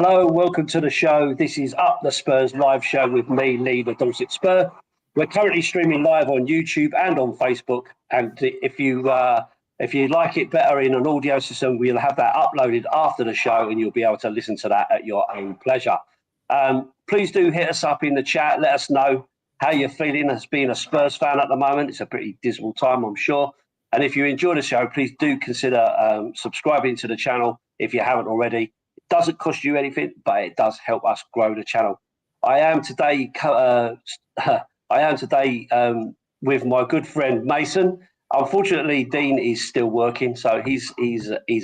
Hello, welcome to the show. This is Up the Spurs live show with me, Lee, the Dorset Spur. We're currently streaming live on YouTube and on Facebook. And if you like it better in an audio system, we'll have that uploaded after the show, and you'll be able to listen to that at your own pleasure. Please do hit us up in the chat. Let us know how you're feeling as being a Spurs fan at the moment. It's a pretty dismal time, I'm sure. And if you enjoy the show, please do consider subscribing to the channel if you haven't already. Doesn't cost you anything, but it does help us grow the channel. I am today with my good friend Mason. Unfortunately, Dean is still working, so he's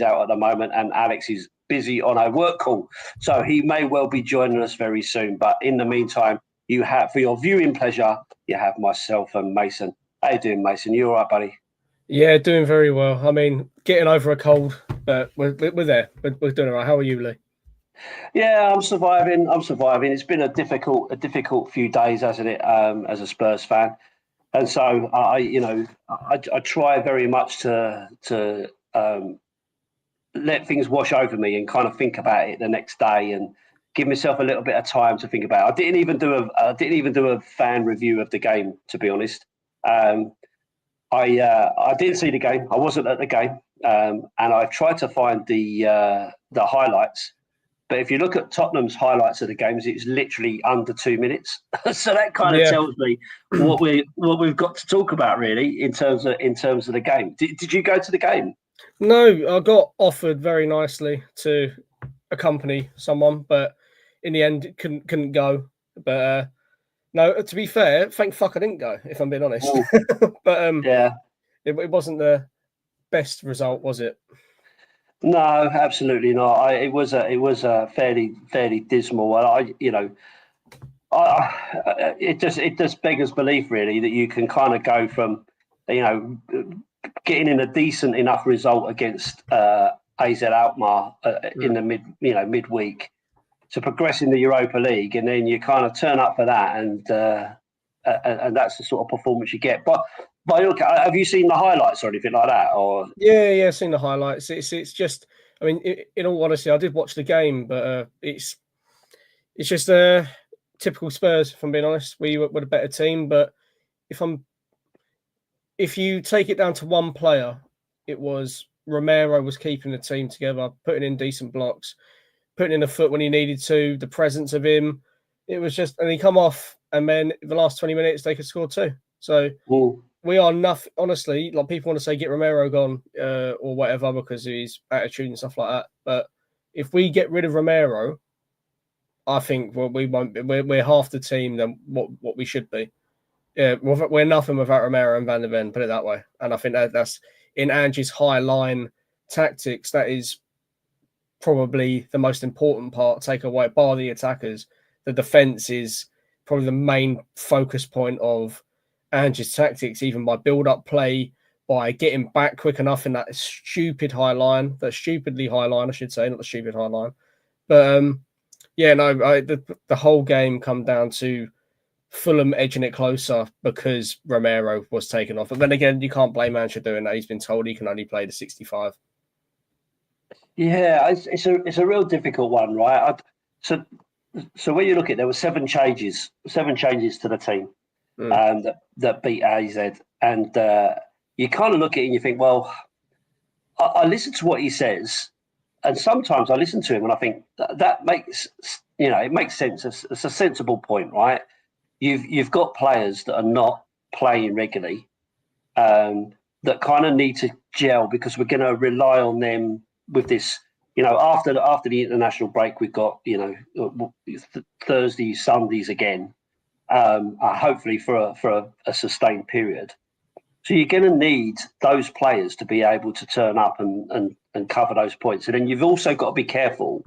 out at the moment, and Alex is busy on a work call, so he may well be joining us very soon. But in the meantime, you have, for your viewing pleasure, you have myself and Mason. How you doing, Mason? You all right, buddy? Yeah, doing very well. I mean, getting over a cold, but we're there. We're doing all right. How are you, Lee? Yeah, I'm surviving. It's been a difficult few days, hasn't it? As a Spurs fan, and so I try very much to let things wash over me and kind of think about it the next day and give myself a little bit of time to think about it. I didn't even do a fan review of the game, to be honest. I didn't see the game. I wasn't at the game, and I tried to find the highlights. But if you look at Tottenham's highlights of the games, it's literally under 2 minutes. So that kind of tells me what we've got to talk about, really, in terms of the game. Did you go to the game? No, I got offered very nicely to accompany someone, but in the end, couldn't go. But no, to be fair, thank fuck I didn't go, if I'm being honest. But yeah, it wasn't the best result, was it? No, absolutely not. It was a fairly dismal. It just beggars belief, really, that you can kind of go from, getting in a decent enough result against AZ Alkmaar in the midweek to progress in the Europa League, and then you kind of turn up for that, and that's the sort of performance you get. But look, have you seen the highlights or anything like that? Or yeah, seen the highlights. It's just, I mean, in all honesty, I did watch the game, but it's just a typical Spurs. If I'm being honest, we were a better team. But if you take it down to one player, it was Romero was keeping the team together, putting in decent blocks, putting in a foot when he needed to. The presence of him, it was just, and he come off, and then the last 20 minutes they could score two. So. Ooh. We are nothing, honestly. Like, people want to say get Romero gone or whatever because of his attitude and stuff like that. But if we get rid of Romero, I think we won't. We're half the team than what we should be. Yeah, we're nothing without Romero and Van der Ven. Put it that way. And I think that's in Ange's high line tactics. That is probably the most important part. Take away, bar the attackers. The defense is probably the main focus point of Ange's tactics, even by build-up play, by getting back quick enough in that stupidly high line, I should say, not the stupid high line. But the whole game come down to Fulham edging it closer because Romero was taken off. But then again, you can't blame Ange for doing that. He's been told he can only play the 65. Yeah, it's a real difficult one, right? So when you look at it, there were seven changes to the team. That beat AZ, and you kind of look at it and you think, well, I listen to what he says, and sometimes I listen to him and I think that makes it makes sense. It's a sensible point, right? You've got players that are not playing regularly, that kind of need to gel because we're going to rely on them with this. After the international break, we've got Thursdays, Sundays again. Hopefully for a sustained period. So you're going to need those players to be able to turn up and cover those points. And then you've also got to be careful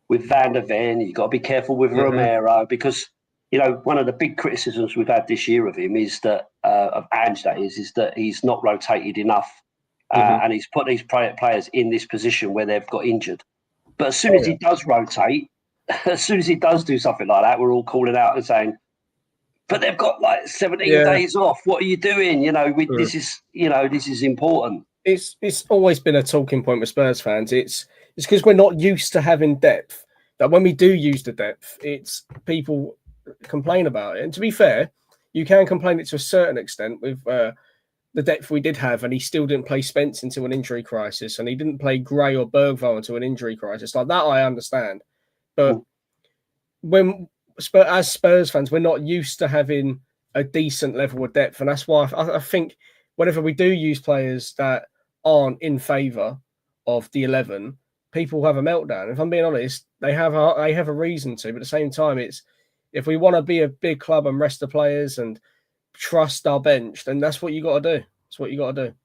with Van der Ven. You've got to be careful with Romero because, one of the big criticisms we've had this year of him is that, of Ange, that is that he's not rotated enough and he's put these players in this position where they've got injured. But as soon as he does rotate, as soon as he does do something like that, we're all calling out and saying, but they've got like 17 days off. What are you doing? This is important. It's always been a talking point with Spurs fans. It's because we're not used to having depth. that when we do use the depth, it's people complain about it. And to be fair, you can complain it to a certain extent with the depth we did have, and he still didn't play Spence into an injury crisis, and he didn't play Gray or Bergvall into an injury crisis. Like that, I understand. But as Spurs fans, we're not used to having a decent level of depth, and that's why I think whenever we do use players that aren't in favour of the 11, people have a meltdown. If I'm being honest, they have a reason to, but at the same time, it's if we want to be a big club and rest the players and trust our bench, then that's what you got to do. That's what you got to do.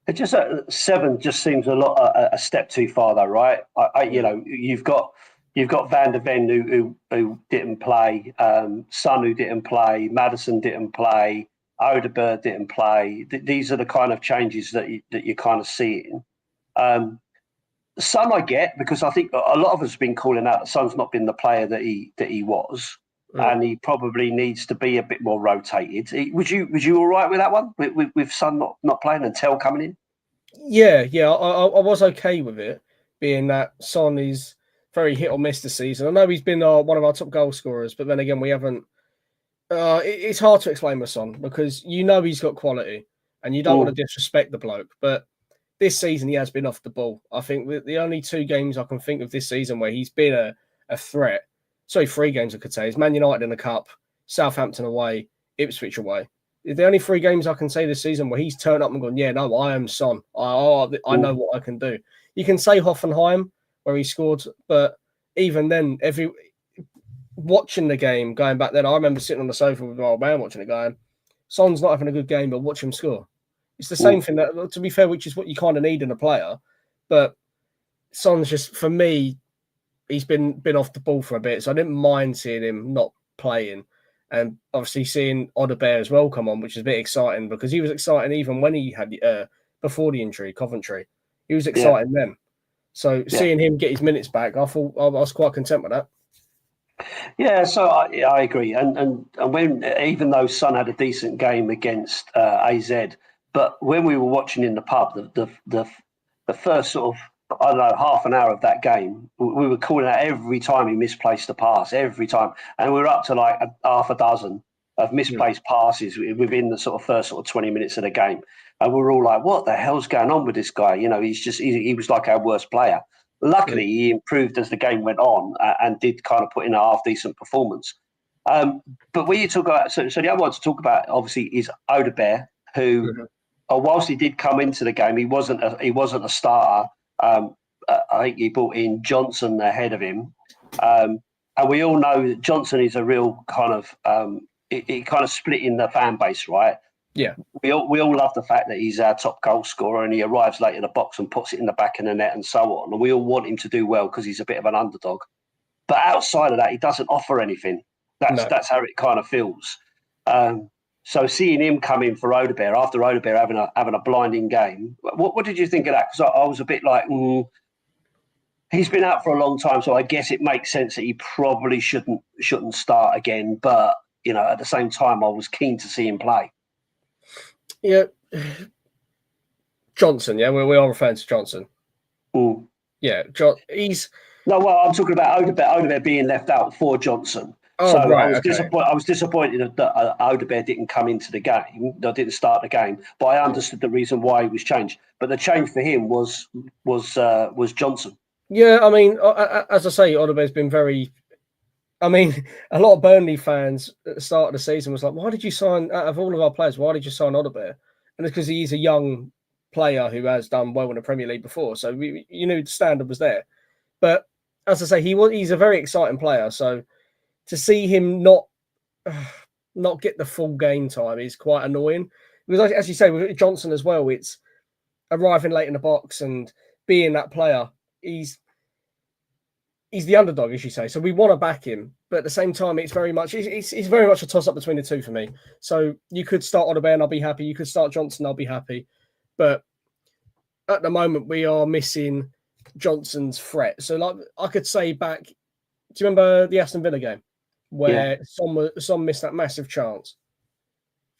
It just 7 just seems a step too far, though, right? You've got Van der Ven who didn't play, Son who didn't play, Maddison didn't play, Odegaard didn't play. These are the kind of changes that you're kind of seeing. Son I get, because I think a lot of us have been calling out that Son's not been the player that he was. And he probably needs to be a bit more rotated. Was you all right with that one? With Son not playing and Tell coming in? Yeah. I was okay with it, being that Son is very hit or miss this season. I know he's been one of our top goal scorers, but then again, we haven't. It's hard to explain with Son because he's got quality, and you don't want to disrespect the bloke. But this season, he has been off the ball. I think the only 2 games I can think of this season where he's been a threat. Sorry, 3 games I could say is Man United in the Cup, Southampton away, Ipswich away. The only 3 games I can say this season where he's turned up and gone, yeah, no, I am Son. I know what I can do. You can say Hoffenheim where he scored, but even then, watching the game, going back then, I remember sitting on the sofa with my old man watching it going, Son's not having a good game, but watch him score. It's the same thing, that, to be fair, which is what you kind of need in a player. But Son's just, for me, he's been off the ball for a bit, so I didn't mind seeing him not playing. And obviously seeing Odegaard as well come on, which is a bit exciting because he was exciting even when he had before the injury, Coventry. He was exciting then. So seeing him get his minutes back, I thought I was quite content with that. Yeah, so I agree. And when even though Son had a decent game against AZ, but when we were watching in the pub, the first sort of half an hour of that game, we were calling out every time he misplaced a pass, every time, and we were up to like half a dozen of misplaced passes within the sort of first 20 minutes of the game, and we were all like, "What the hell's going on with this guy?" He was like our worst player. Luckily, he improved as the game went on and did kind of put in a half decent performance. But when you talk about, so the other one to talk about, obviously, is Odegaard, who, whilst he did come into the game, he wasn't a starter. I think he brought in Johnson ahead of him, and we all know that Johnson is a real kind of it kind of split in the fan base, right? Yeah, we all love the fact that he's our top goal scorer and he arrives late in the box and puts it in the back of the net and so on. And we all want him to do well because he's a bit of an underdog. But outside of that, he doesn't offer anything. That's how it kind of feels. So seeing him come in for Odegaard after Odegaard having a blinding game, what did you think of that? Because I was a bit like, he's been out for a long time, so I guess it makes sense that he probably shouldn't start again. But at the same time, I was keen to see him play. Yeah, Johnson. Yeah, we are referring to Johnson. Yeah, he's no. Well, I'm talking about Odegaard being left out for Johnson. Oh, so right, I was disappointed that Odegaard didn't come into the game. Didn't start the game, but I understood the reason why he was changed. But the change for him was Johnson. Yeah, I mean, as I say, Odegaard's been very. I mean, a lot of Burnley fans at the start of the season was like, "Why did you sign out of all of our players? Why did you sign Odegaard?" And it's because he's a young player who has done well in the Premier League before, so the standard was there. But as I say, he's a very exciting player. So to see him not get the full game time is quite annoying. Because as you say, with Johnson as well, it's arriving late in the box and being that player. He's the underdog, as you say. So we want to back him, but at the same time, it's very much a toss up between the two for me. So you could start Odegaard and I'll be happy. You could start Johnson, I'll be happy. But at the moment, we are missing Johnson's threat. So like I could say back, do you remember the Aston Villa game where Son missed that massive chance?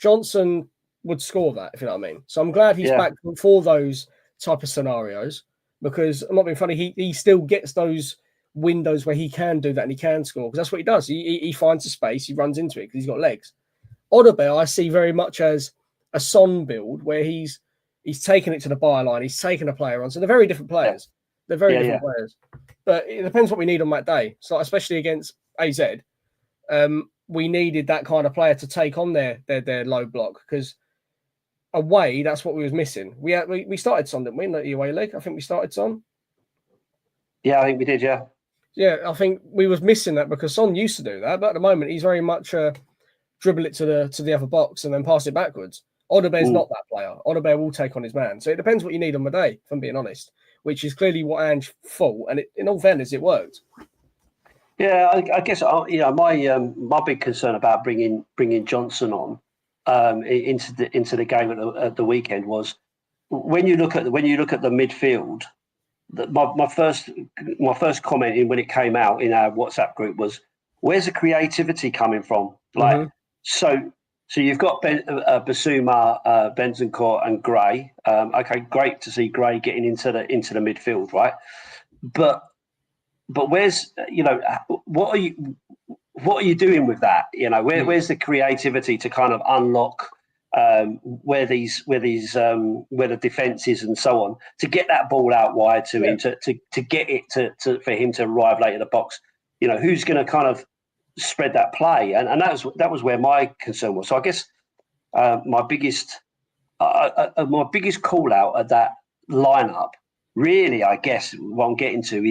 Johnson would score that, if you know what I mean. So I'm glad he's back for those type of scenarios because I'm not being funny. He still gets those windows where he can do that and he can score, because that's what he does. He finds a space, he runs into it because he's got legs. Odegaard, I see very much as a Son build where he's taken it to the byline, he's taken a player on. So they're very different players. They're very different players. But it depends what we need on that day. So especially against AZ, we needed that kind of player to take on their low block, because away, that's what we was missing. We started Son, didn't we, in the away leg? I think we started Son. Yeah, I think we did, yeah. Yeah, I think we was missing that because Son used to do that, but at the moment he's very much dribble it to the other box and then pass it backwards. Odegaard's not that player. Odegaard will take on his man. So it depends what you need on the day, if I'm being honest, which is clearly what Ange thought, and in all fairness, it worked. Yeah, I guess my big concern about bringing Johnson on into the game at the weekend was when you look at the midfield. My first comment when it came out in our WhatsApp group was, where's the creativity coming from? Like, so you've got Basuma, Bentancur, and Gray. Okay, great to see Gray getting into the midfield, right? But where's what are you doing with that? Where's the creativity to kind of unlock where the defence is and so on, to get that ball out wide to him, to get it to for him to arrive late in the box. Who's going to kind of spread that play, and that was where my concern was. So I guess my biggest call out at that lineup, really, I guess what I'm getting to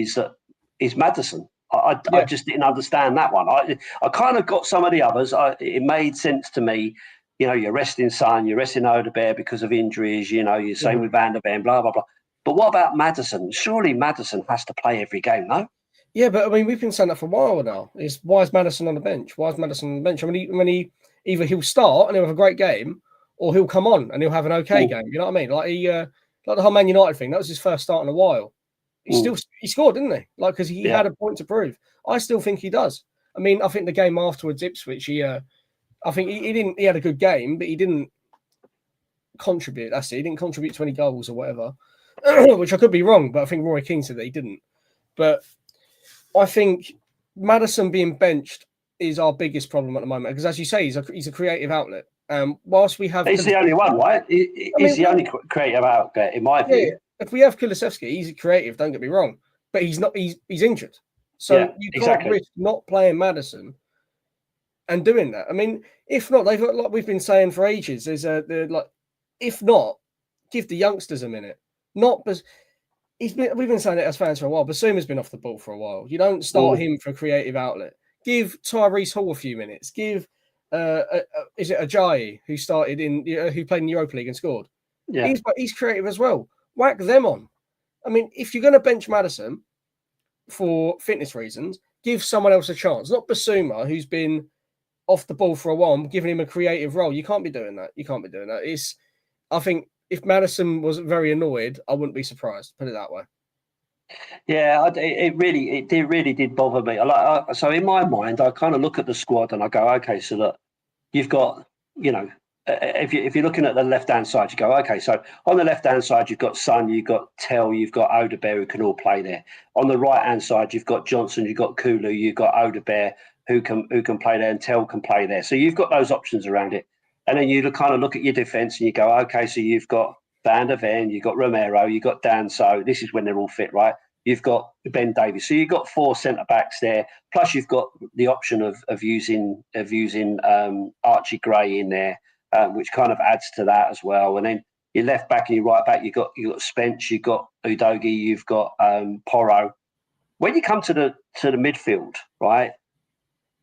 is Maddison. I just didn't understand that one. I kind of got some of the others. It made sense to me. You're resting Son, you're resting Odegaard because of injuries. You're saying with Van der Ven, blah blah blah. But what about Maddison? Surely Maddison has to play every game, no? Yeah, but I mean, we've been saying that for a while now. Why is Maddison on the bench? Why is Maddison on the bench? I mean, either he'll start and he'll have a great game, or he'll come on and he'll have an okay game. You know what I mean? Like like the whole Man United thing. That was his first start in a while. He scored, didn't he? Like, because he had a point to prove. I still think he does. I mean, I think the game afterwards, Ipswich, I think he didn't. He had a good game, but he didn't contribute. That's it. He didn't contribute to any goals or whatever, which I could be wrong. But I think Roy Keane said that he didn't. But I think Maddison being benched is our biggest problem at the moment, because, as you say, he's a creative outlet. Whilst we have, he's the only one, right? He's the only creative outlet, in my view. If we have Kulusevski, he's creative. Don't get me wrong, but he's not. He's injured, so you can't risk not playing Maddison and doing that. I mean, if not, they've got, like we've been saying for ages, if not, give the youngsters a minute. We've been saying it as fans for a while. Basuma's been off the ball for a while. You don't start him for a creative outlet. Give Tyrese Hall a few minutes. Give is it Ajayi who started who played in the Europa League and scored? Yeah, he's creative as well. Whack them on. I mean, if you're going to bench Maddison for fitness reasons, give someone else a chance. Not Basuma, who's been off the ball for a while, giving him a creative role. You can't be doing that. I think if Maddison was very annoyed, I wouldn't be surprised. Put it that way. Yeah, it really did bother me. So in my mind, I kind of look at the squad and I go, okay, so look, you've got, if you're looking at the left-hand side, you go, okay, so on the left-hand side, you've got Son, you've got Tell, you've got Odegaard, who can all play there. On the right-hand side, you've got Johnson, you've got Kulu, you've got Odegaard, who can play there, and Tell can play there. So you've got those options around it. And then you kind of look at your defence and you go, okay, so you've got Van der Ven, you've got Romero, you've got Danso. This is when they're all fit, right? You've got Ben Davies. So you've got 4 centre-backs there. Plus you've got the option of using Archie Gray in there. Which kind of adds to that as well. And then your left back and your right back, you've got Spence, you've got Udogie, you've got Porro. When you come to the midfield, right?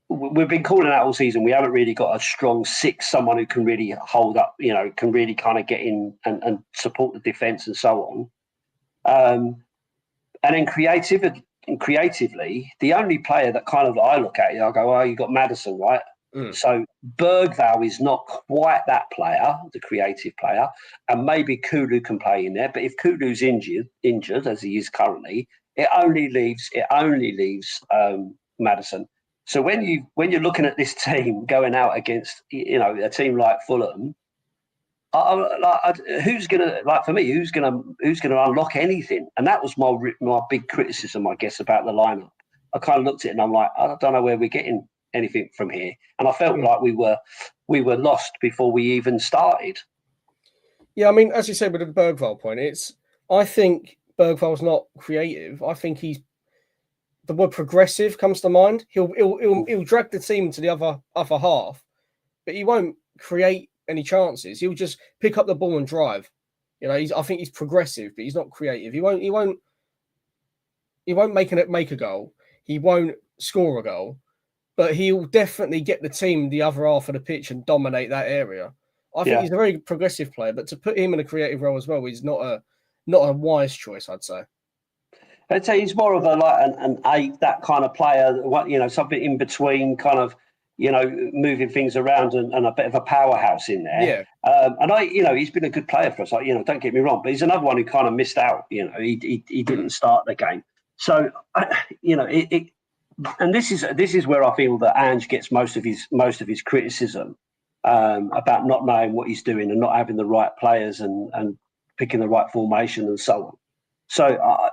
We've been calling out all season. We haven't really got a strong 6, someone who can really hold up, can really kind of get in and support the defence and so on. And then creatively, the only player that kind of I look at, I go, oh, you got Maddison, right? So Bergvall is not quite that player, the creative player, and maybe Kulu can play in there. But if Kulu's injured as he is currently, it only leaves Maddison. So when you're looking at this team going out against a team like Fulham, who's gonna unlock anything? And that was my big criticism, I guess, about the lineup. I kind of looked at it and I'm like, I don't know where we're getting anything from here. And I felt like we were lost before we even started. Yeah, I mean, as you said with the Bergvall point, I think Bergvall's not creative. I think the word progressive comes to mind. He'll drag the team to the other half, but he won't create any chances. He'll just pick up the ball and drive. You know, I think he's progressive, but he's not creative. He won't make a goal. He won't score a goal, but he'll definitely get the team the other half of the pitch and dominate that area. I think he's a very progressive player, but to put him in a creative role as well is not a wise choice, I'd say. I'd say he's more of an 8, that kind of player. Something in between, kind of, moving things around and a bit of a powerhouse in there. Yeah. He's been a good player for us. Don't get me wrong, but he's another one who kind of missed out. He didn't start the game, so and this is where I feel that Ange gets most of his criticism about not knowing what he's doing and not having the right players and picking the right formation and so on. So.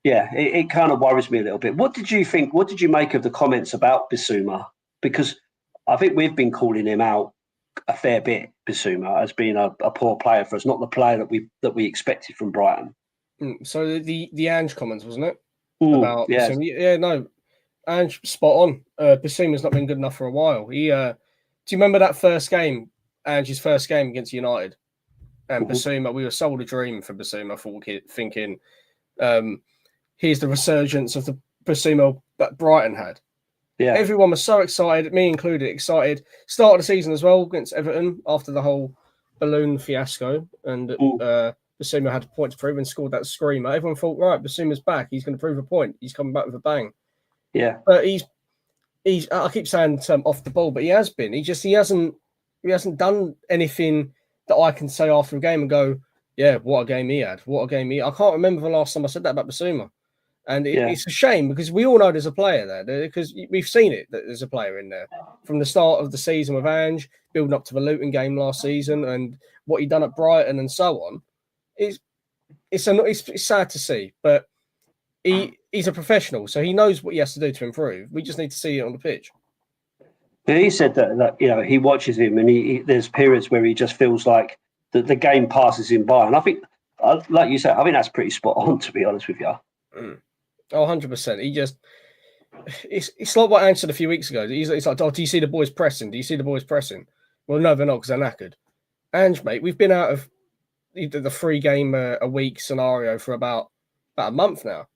It kind of worries me a little bit. What did you think? What did you make of the comments about Bissouma? Because I think we've been calling him out a fair bit, Bissouma, as being a poor player for us, not the player that we expected from Brighton. So the Ange comments, wasn't it? About Bissouma? Yeah, no, Ange spot on. Bissouma's not been good enough for a while. Do you remember that first game, Ange's first game against United? And Bissouma, we were sold a dream for Bissouma, thinking. Here's the resurgence of the Bissouma that Brighton had. Yeah, everyone was so excited, me included, excited. Start of the season as well against Everton after the whole balloon fiasco, and Bissouma had a point to prove and scored that screamer. Everyone thought, right, Bissouma's back. He's going to prove a point. He's coming back with a bang. Yeah, but he's. I keep saying off the ball, but he has been. He hasn't done anything that I can say after a game and go, yeah, what a game he had. What a game he. I can't remember the last time I said that about Bissouma. And it's a shame because we all know there's a player there because we've seen it that there's a player in there from the start of the season with Ange, building up to the Luton game last season and what he done at Brighton and so on. It's sad to see, but he's a professional, so he knows what he has to do to improve. We just need to see it on the pitch. He said that he watches him and there's periods where he just feels like the game passes him by, and I think, like you said, I think that's pretty spot on, to be honest with you. Oh, 100%. It's like what Ange said a few weeks ago. He's like, oh, do you see the boys pressing? Do you see the boys pressing? Well, no, they're not because they're knackered. Ange, mate, we've been out of the 3-game a week scenario for about a month now.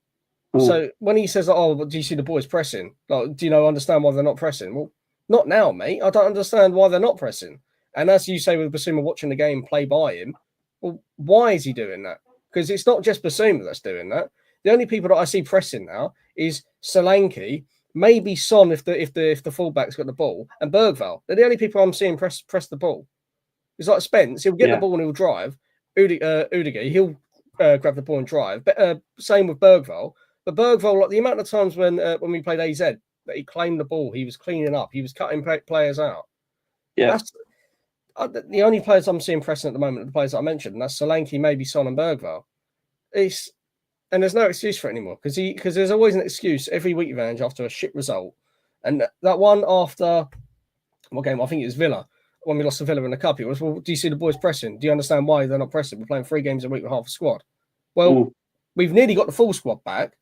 Ooh. So when he says, oh, do you see the boys pressing? Like, do you understand why they're not pressing? Well, not now, mate. I don't understand why they're not pressing. And as you say with Bissouma watching the game play by him, well, why is he doing that? Because it's not just Bissouma that's doing that. The only people that I see pressing now is Solanke, maybe Son if the fullback's got the ball, and Bergvall. They're the only people I'm seeing press the ball. It's like Spence, he'll get the ball and he'll drive. Udige, he'll grab the ball and drive. But same with Bergvall. But Bergvall, like the amount of times when we played AZ that he claimed the ball, he was cleaning up, he was cutting players out. Yeah, that's the only players I'm seeing pressing at the moment are the players that I mentioned. And that's Solanke, maybe Son and Bergvall. And there's no excuse for it anymore because there's always an excuse every week, Ange, after a shit result. And that one after what game? I think it was Villa when we lost to Villa in the cup. It was, well, do you see the boys pressing? Do you understand why they're not pressing? We're playing 3 games a week with half a squad. Well, we've nearly got the full squad back,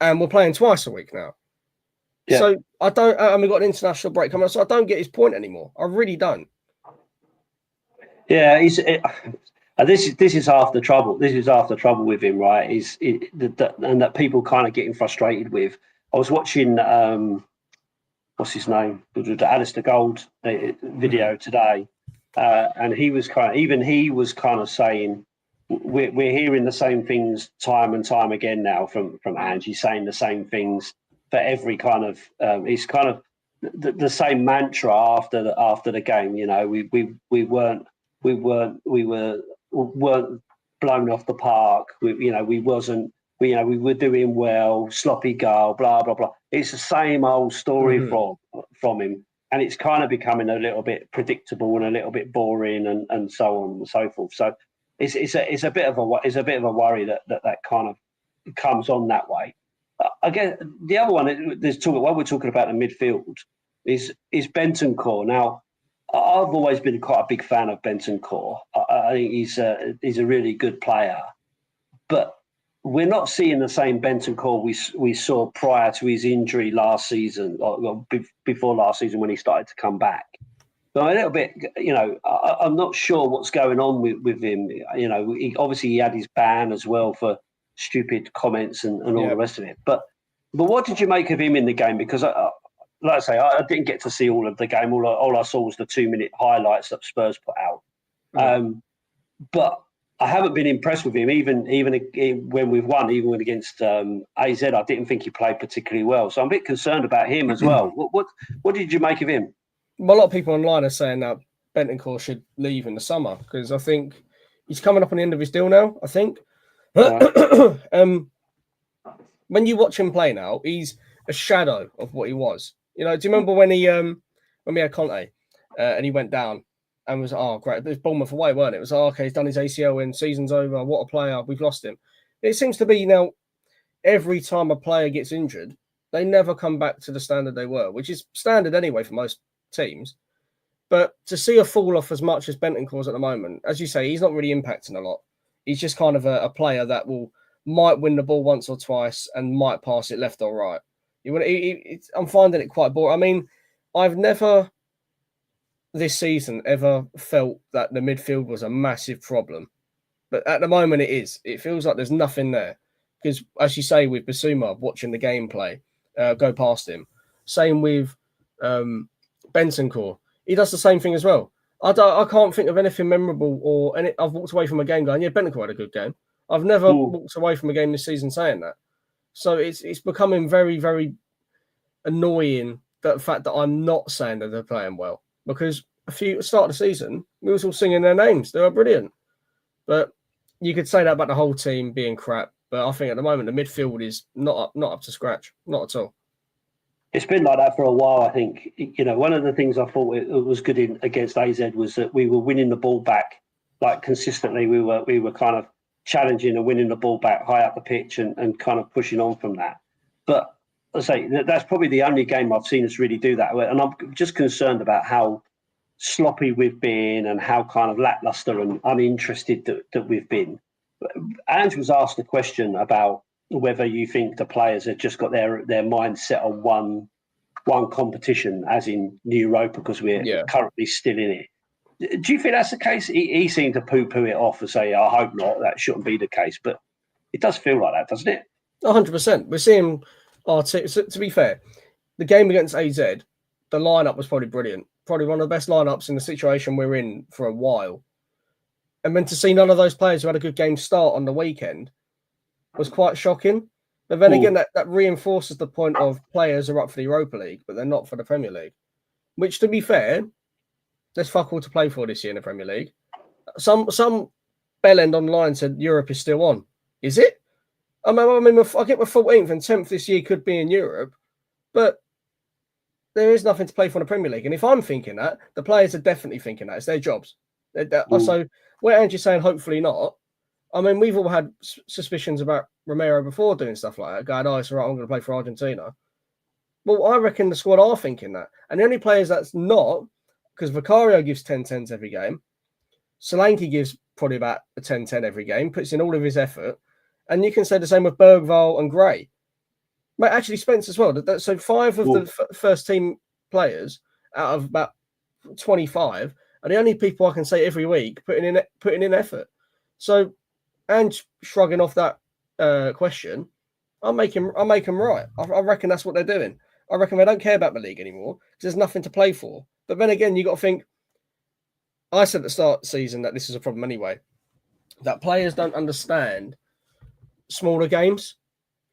and we're playing twice a week now. Yeah. So I don't. And we've got an international break coming up, so I don't get his point anymore. I really don't. Yeah, this is half the trouble. This is half the trouble with him, right? And that people kind of getting frustrated with. I was watching what's his name, the Alistair Gold video today, and he was kind of saying we're hearing the same things time and time again now from Ange. He's saying the same things for every kind of. It's kind of the same mantra after the game. We weren't blown off the park. We were doing well, sloppy goal, blah blah blah. It's the same old story from him, and it's kind of becoming a little bit predictable and a little bit boring and so on and so forth. So it's a bit of a worry that kind of comes on that way. Again, the other one, there's talk while we're talking about the midfield, is Bentancur. Now, I've always been quite a big fan of Bentancur. I think he's a really good player, but we're not seeing the same Bentancur we saw prior to his injury last season, or before last season when he started to come back. So a little bit, I'm not sure what's going on with him. Obviously he had his ban as well for stupid comments and all the rest of it. But what did you make of him in the game? Because, like I say, I didn't get to see all of the game. All I saw was the 2-minute highlights that Spurs put out. But I haven't been impressed with him, even when we've won, even against AZ. I didn't think he played particularly well. So I'm a bit concerned about him as well. What did you make of him? Well, a lot of people online are saying that Bentancur should leave in the summer because I think he's coming up on the end of his deal now, I think. When you watch him play now, he's a shadow of what he was. Do you remember when we had Conte and he went down and was, great, it was Bournemouth away, weren't it? It was, okay, he's done his ACL in, season's over, what a player, we've lost him. It seems to be now every time a player gets injured, they never come back to the standard they were, which is standard anyway for most teams. But to see a fall off as much as Bentancur's at the moment, as you say, he's not really impacting a lot. He's just kind of a player that might win the ball once or twice and might pass it left or right. I'm finding it quite boring. I mean, I've never this season ever felt that the midfield was a massive problem. But at the moment it is. It feels like there's nothing there. Because, as you say, with Basuma, watching the gameplay go past him. Same with Bentancur. He does the same thing as well. I can't think of anything memorable I've walked away from a game going, Bentancur had a good game. I've never walked away from a game this season saying that. So it's becoming very, very annoying, the fact that I'm not saying that they're playing well. Because at the start of the season, we was all singing their names. They were brilliant. But you could say that about the whole team being crap. But I think at the moment, the midfield is not up to scratch. Not at all. It's been like that for a while, I think. One of the things I thought it was good against AZ was that we were winning the ball back, like consistently. We were kind of challenging and winning the ball back high up the pitch and kind of pushing on from that. But as I say, that's probably the only game I've seen us really do that. And I'm just concerned about how sloppy we've been and how kind of lackluster and uninterested that we've been. Ange was asked a question about whether you think the players have just got their mind set on one competition, as in the Europa, because we're currently still in it. Do you think that's the case? He seemed to poo-poo it off and say, I hope not, that shouldn't be the case. But it does feel like that, doesn't it? 100%. We're seeing our team. So, to be fair, the game against AZ, the lineup was probably brilliant. Probably one of the best lineups in the situation we're in for a while. And then to see none of those players who had a good game start on the weekend was quite shocking. But then again, that reinforces the point of players are up for the Europa League, but they're not for the Premier League. Which, to be fair, there's fuck all to play for this year in the Premier League. Some bellend online said Europe is still on. Is it? I mean, I get we're 14th and 10th this year could be in Europe, but there is nothing to play for in the Premier League. And if I'm thinking that, the players are definitely thinking that. It's their jobs. So where Andrew's saying hopefully not, I mean, we've all had suspicions about Romero before doing stuff like that, going, it's all right, I'm going to play for Argentina. Well, I reckon the squad are thinking that. And the only players that's not, because Vicario gives 10-10s every game, Solanke gives probably about a 10-10 every game, puts in all of his effort, and you can say the same with Bergvall and Gray. But actually Spence as well. So 5 of the first team players out of about 25 are the only people I can say every week putting in effort. So, and shrugging off that question, I'll make him right. I reckon that's what they're doing. I reckon they don't care about the league anymore because there's nothing to play for. But then again, you got to think. I said at the start of the season that this is a problem anyway. That players don't understand smaller games.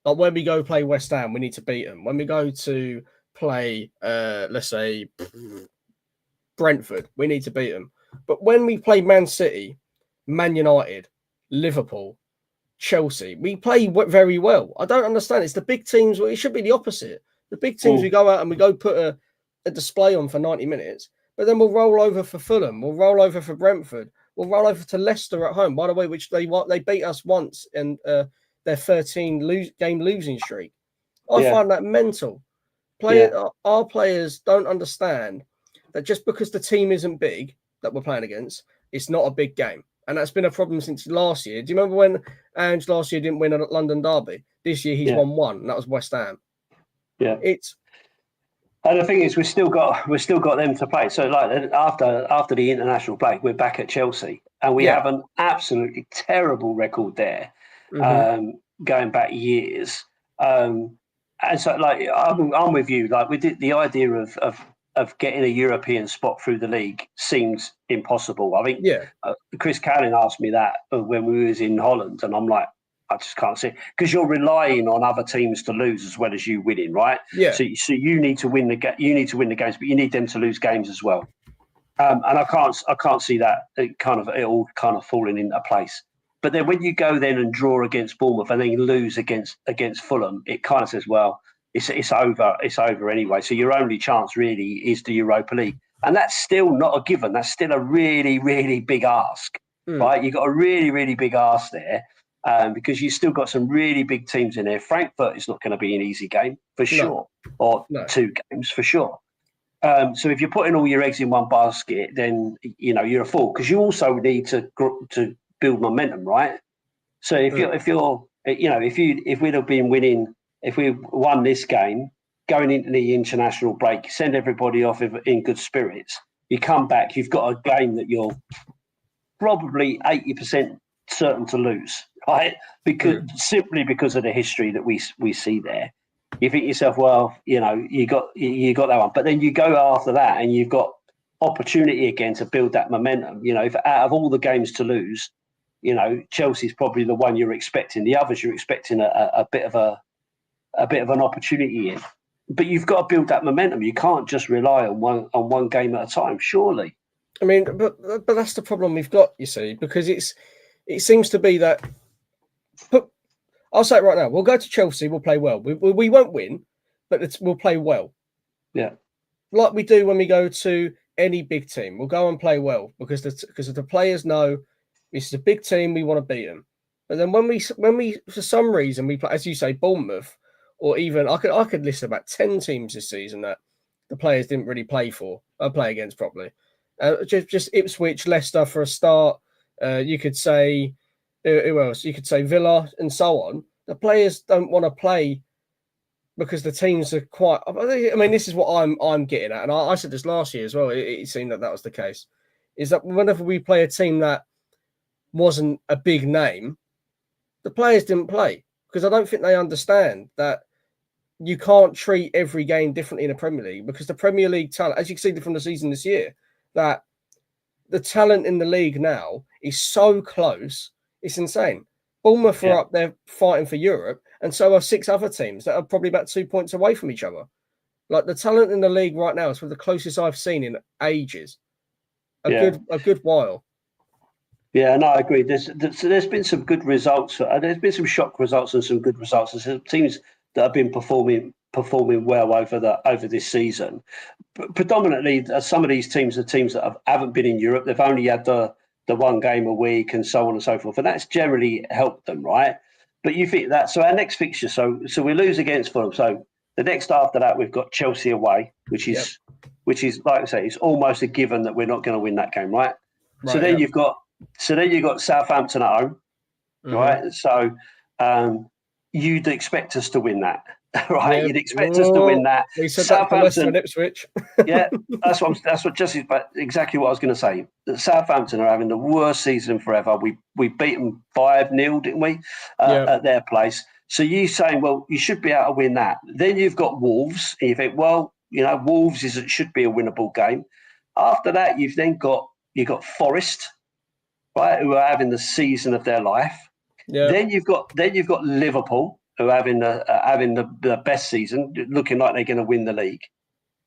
Like when we go play West Ham, we need to beat them. When we go to play, let's say, Brentford, we need to beat them. But when we play Man City, Man United, Liverpool, Chelsea, we play very well. I don't understand. It's the big teams. Well, it should be the opposite. The big teams, we go out and we go put a display on for 90 minutes, but then we'll roll over for Fulham. We'll roll over for Brentford. We'll roll over to Leicester at home, by the way, which they beat us once in their 13 game losing streak. I find that mental. Our players don't understand that just because the team isn't big that we're playing against, it's not a big game. And that's been a problem since last year. Do you remember when Ange last year didn't win a London derby? This year he's won one, and that was West Ham. Yeah. And the thing is, we've still got them to play. So, like after the international break, we're back at Chelsea, and we have an absolutely terrible record there, going back years. And so, like, I'm with you. Like, we did the idea of getting a European spot through the league seems impossible. I think Chris Callan asked me that when we was in Holland, and I'm like, I just can't see it, because you're relying on other teams to lose as well as you winning, right? Yeah. So you need to win the games, but you need them to lose games as well. And I can't see that it all kind of falling into place. But then when you go then and draw against Bournemouth and then lose against Fulham, it kind of says, well, it's over. It's over anyway. So your only chance really is the Europa League, and that's still not a given. That's still a really, really big ask, right? You've got a really, really big ask there. Because you've still got some really big teams in there. Frankfurt is not going to be an easy game for sure, or 2 games for sure. So if you're putting all your eggs in one basket, then you're a fool, because you also need to build momentum, right? So if we'd have been winning, if we won this game going into the international break, send everybody off in good spirits. You come back, you've got a game that you're probably 80% certain to lose, right? Simply because of the history that we see there. You think to yourself, well, you got that one, but then you go after that and you've got opportunity again to build that momentum. If out of all the games to lose, Chelsea's probably the one you're expecting. The others you're expecting a bit of an opportunity in, but you've got to build that momentum. You can't just rely on one game at a time, surely. I mean, but that's the problem we've got, you see, because it seems to be that. I'll say it right now. We'll go to Chelsea. We'll play well. We won't win, but we'll play well. Yeah, like we do when we go to any big team. We'll go and play well because the players know this is a big team. We want to beat them. But then when we for some reason we play, as you say, Bournemouth, or even I could list about 10 teams this season that the players didn't really play against properly. Just Ipswich, Leicester for a start. You could say who else? You could say Villa and so on. The players don't want to play because the teams are quite. I mean, this is what I'm getting at, and I said this last year as well. It seemed that was the case. Is that whenever we play a team that wasn't a big name, the players didn't play because I don't think they understand that you can't treat every game differently in the Premier League, because the Premier League talent, as you can see from the season this year, that the talent in the league now is so close, it's insane. Bournemouth are up there fighting for Europe, and so are 6 other teams that are probably about 2 points away from each other. Like, the talent in the league right now is one of the closest I've seen in ages. A good while. Yeah, no, I agree. There's been some good results. There's been some shock results and some good results. There's some teams that have been performing well over this season. Predominantly, some of these teams are teams that haven't been in Europe. They've only had the one game a week and so on and so forth, and that's generally helped them, right? But you think that, so our next fixture, so we lose against Fulham. So the next after that, we've got Chelsea away, which is like I say, it's almost a given that we're not going to win that game, right? So then you've got Southampton at home, right? So you'd expect us to win that, right? Yeah. You'd expect us to win that. We said Southampton and Ipswich. Yeah, that's exactly what I was going to say. Southampton are having the worst season forever. We beat them 5-0, didn't we, at their place? So you saying, well, you should be able to win that. Then you've got Wolves, and you think, well, Wolves should be a winnable game. After that, you've got Forest, right, who are having the season of their life. Yeah. Then you've got Liverpool, who are having the best season, looking like they're going to win the league.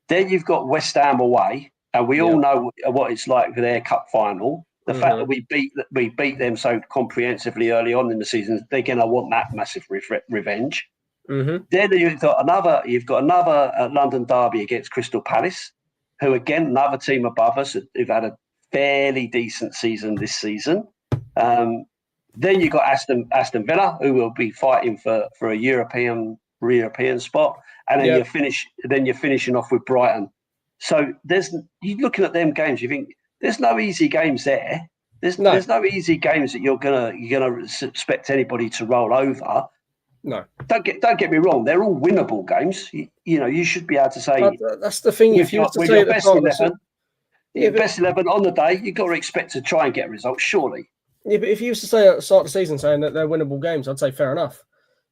Then you've got West Ham away, and we all know what it's like for their cup final. The fact that we beat them so comprehensively early on in the season, they're going to want that massive revenge. Mm-hmm. Then you've got another London derby against Crystal Palace, who again, another team above us, who've had a fairly decent season this season. Then you've got Aston Villa, who will be fighting for a European European spot, and then you're finishing off with Brighton. So you're looking at them games, you think there's no easy games there. There's no easy games that you're gonna expect anybody to roll over. No, don't get me wrong. They're all winnable games. You should be able to say that's the thing. If you were to say best 11 on the day, you've got to expect to try and get results, surely. Yeah, but if you used to say at the start of the season saying that they're winnable games, I'd say fair enough.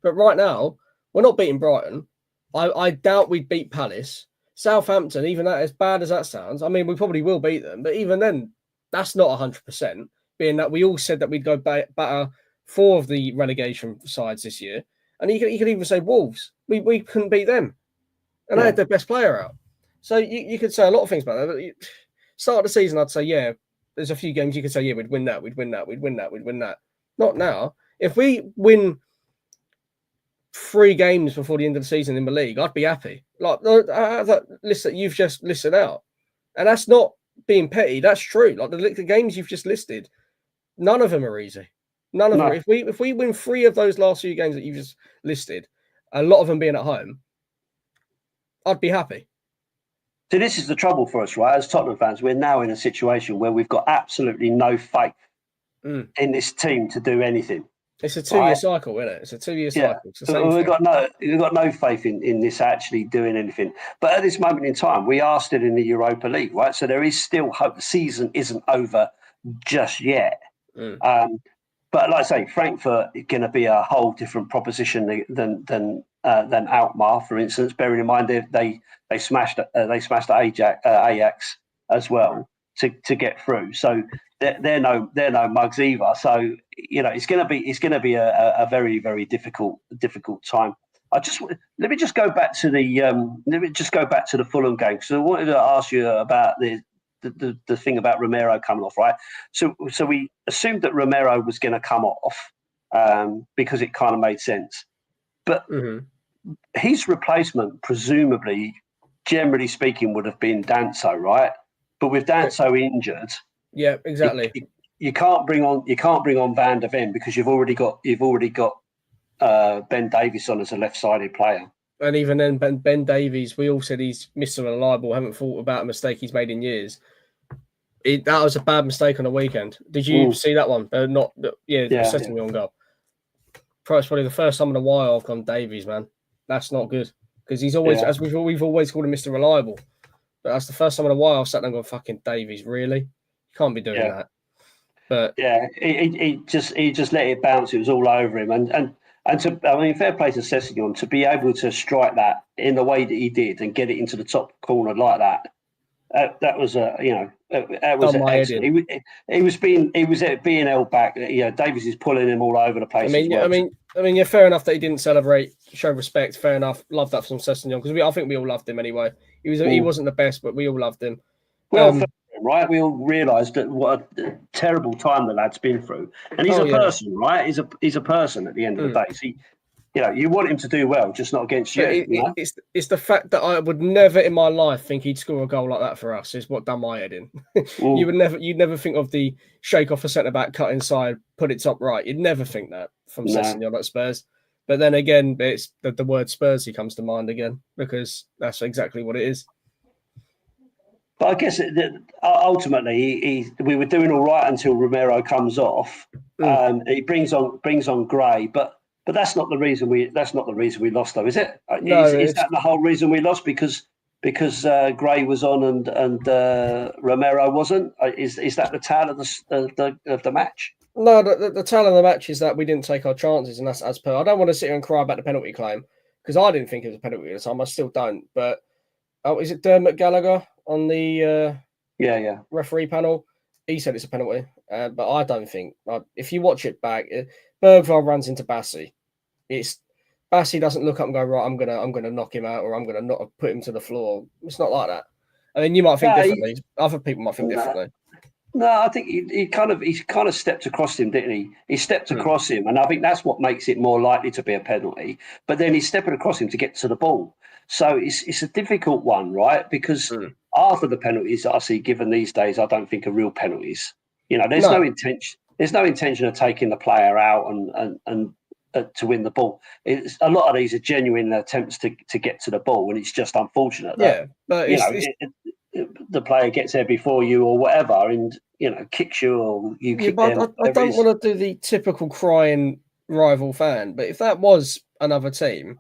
But right now, we're not beating Brighton. I doubt we'd beat Palace. Southampton, even that, as bad as that sounds, I mean, we probably will beat them. But even then, that's not 100%, being that we all said that we'd go batter 4 of the relegation sides this year. And you could even say Wolves. We couldn't beat them. And they had their best player out. So you could say a lot of things about that. But start of the season, I'd say, yeah, there's a few games you could say, yeah, we'd win that. Not now. If we win 3 games before the end of the season in the league, I'd be happy. Like that list that you've just listed out. And that's not being petty. That's true. Like the games you've just listed, none of them are easy. None of them. If we win 3 of those last few games that you just listed, a lot of them being at home, I'd be happy. So this is the trouble for us, right? As Tottenham fans, we're now in a situation where we've got absolutely no faith in this team to do anything. It's a 2-year cycle, isn't it? It's a 2-year cycle. So we've got no faith in this actually doing anything. But at this moment in time, we are still in the Europa League, right? So there is still hope. The season isn't over just yet. But like I say, Frankfurt is going to be a whole different proposition than Alkmaar, for instance. Bearing in mind they smashed Ajax as well to get through. So they're no mugs either. So it's going to be a very, very difficult time. Let me just go back to the Fulham game, because I wanted to ask you about the thing about Romero coming off, right? So we assumed that Romero was going to come off because it kind of made sense, but his replacement, presumably, generally speaking, would have been Danso, right? But with Danso injured, yeah, exactly. You can't bring on Van der Ven because you've already got Ben Davies on as a left-sided player. And even then, Ben Davies, we all said he's Mr. Reliable. Haven't thought about a mistake he's made in years. That was a bad mistake on the weekend. Did you see that one? Setting me on goal. Probably the first time in a while I've gone Davies, man. That's not good, because he's always, as we've always called him, Mr. Reliable. But that's the first time in a while I've sat there and gone, fucking Davies, really? You can't be doing that. But he just let it bounce. It was all over him, and fair play to Sessegnon to be able to strike that in the way that he did and get it into the top corner like that. That was excellent. He was being held back. Davies is pulling him all over the place. I mean, fair enough that he didn't celebrate, show respect. Fair enough. Love that from Sessegnon, because I think we all loved him anyway. He wasn't the best, but we all loved him. Right? We all realised that what a terrible time the lad's been through, and he's a person, right? He's a person at the end of the day. So you want him to do well, just not against you. It's the fact that I would never in my life think he'd score a goal like that for us is what done my head in. You'd never think of the shake off a centre back, cut inside, put it top right. You'd never think that from Sessegnon at Spurs. But then again, it's the word Spursy comes to mind again, because that's exactly what it is. But I guess ultimately, we were doing all right until Romero comes off. He brings on Gray, but that's not the reason we lost, though, is it? No, is that the whole reason we lost? Because Gray was on and Romero wasn't? Is that the tale of the match? No, the tale of the match is that we didn't take our chances, and that's as per. I don't want to sit here and cry about the penalty claim, because I didn't think it was a penalty at the time. I still don't. But is it Dermot Gallagher on the referee panel? He said it's a penalty, but I don't think. If you watch it back, Bergvall runs into Bassi. Bassi doesn't look up and go, right, I'm gonna knock him out, or I'm gonna not put him to the floor. It's not like that. I mean, you might think differently. Other people might think differently. No, I think he kind of stepped across him, didn't he? He stepped across him, and I think that's what makes it more likely to be a penalty. But then he's stepping across him to get to the ball. So it's a difficult one, right? Because after the penalties that I see given these days, I don't think are real penalties. There's no intention of taking the player out and to win the ball. A lot of these are genuine attempts to get to the ball, and it's just unfortunate that but the player gets there before you or whatever, and kicks you or you kick them. I don't want to do the typical crying rival fan, but if that was another team,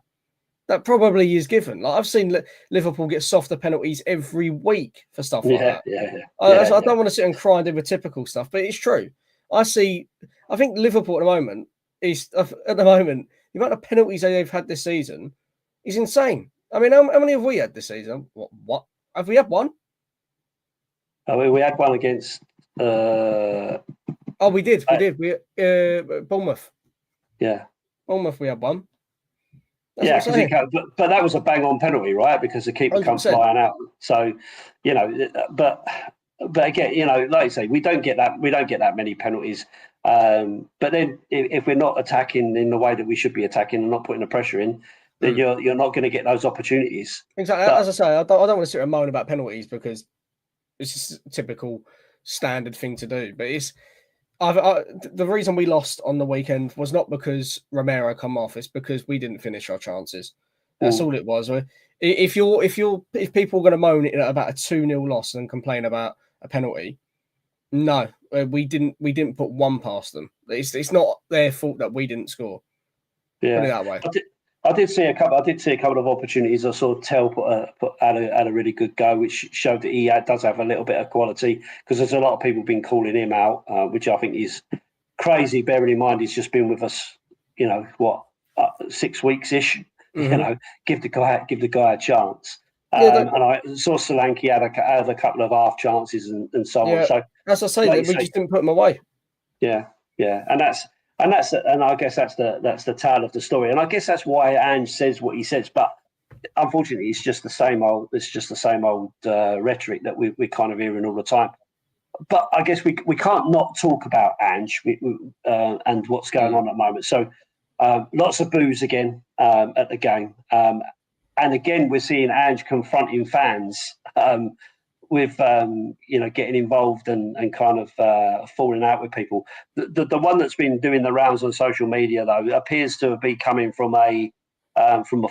that probably is given. Like I've seen Liverpool get softer penalties every week for stuff like that. I don't want to sit and cry and do the typical stuff, but it's true. I think Liverpool at the moment the amount of penalties they've had this season is insane. I mean, how many have we had this season? What have we had? One? We had one against. We did. We Bournemouth. Yeah, Bournemouth. We had one. That's but that was a bang-on penalty, right? Because the keeper comes flying out. So, but again, like you say, we don't get that many penalties. But then, if we're not attacking in the way that we should be attacking and not putting the pressure in, then you're not going to get those opportunities. Exactly. As I say, I don't want to sit and moan about penalties because it's just a typical standard thing to do. But it's the reason we lost on the weekend was not because Romero come off; it's because we didn't finish our chances. That's all it was. If people are going to moan about a 2-0 loss and complain about a penalty, no, we didn't put one past them. It's not their fault that we didn't score. Yeah, put it that way. I did see a couple of opportunities. I saw Tell had a really good go, which showed that he does have a little bit of quality, because there's a lot of people been calling him out, which I think is crazy. Bearing in mind he's just been with us, 6 weeks ish. Mm-hmm. Give the guy a chance. And I saw Solanke had a couple of half chances and so on. So as I say, we just didn't put them away. Yeah, and I guess that's the tale of the story, and I guess that's why Ange says what he says. But unfortunately, it's just the same old rhetoric that we're kind of hearing all the time. But I guess we can't not talk about Ange and what's going on at the moment. So lots of boos again at the game, and again we're seeing Ange confronting fans with getting involved and kind of falling out with people. The one that's been doing the rounds on social media though appears to be coming from a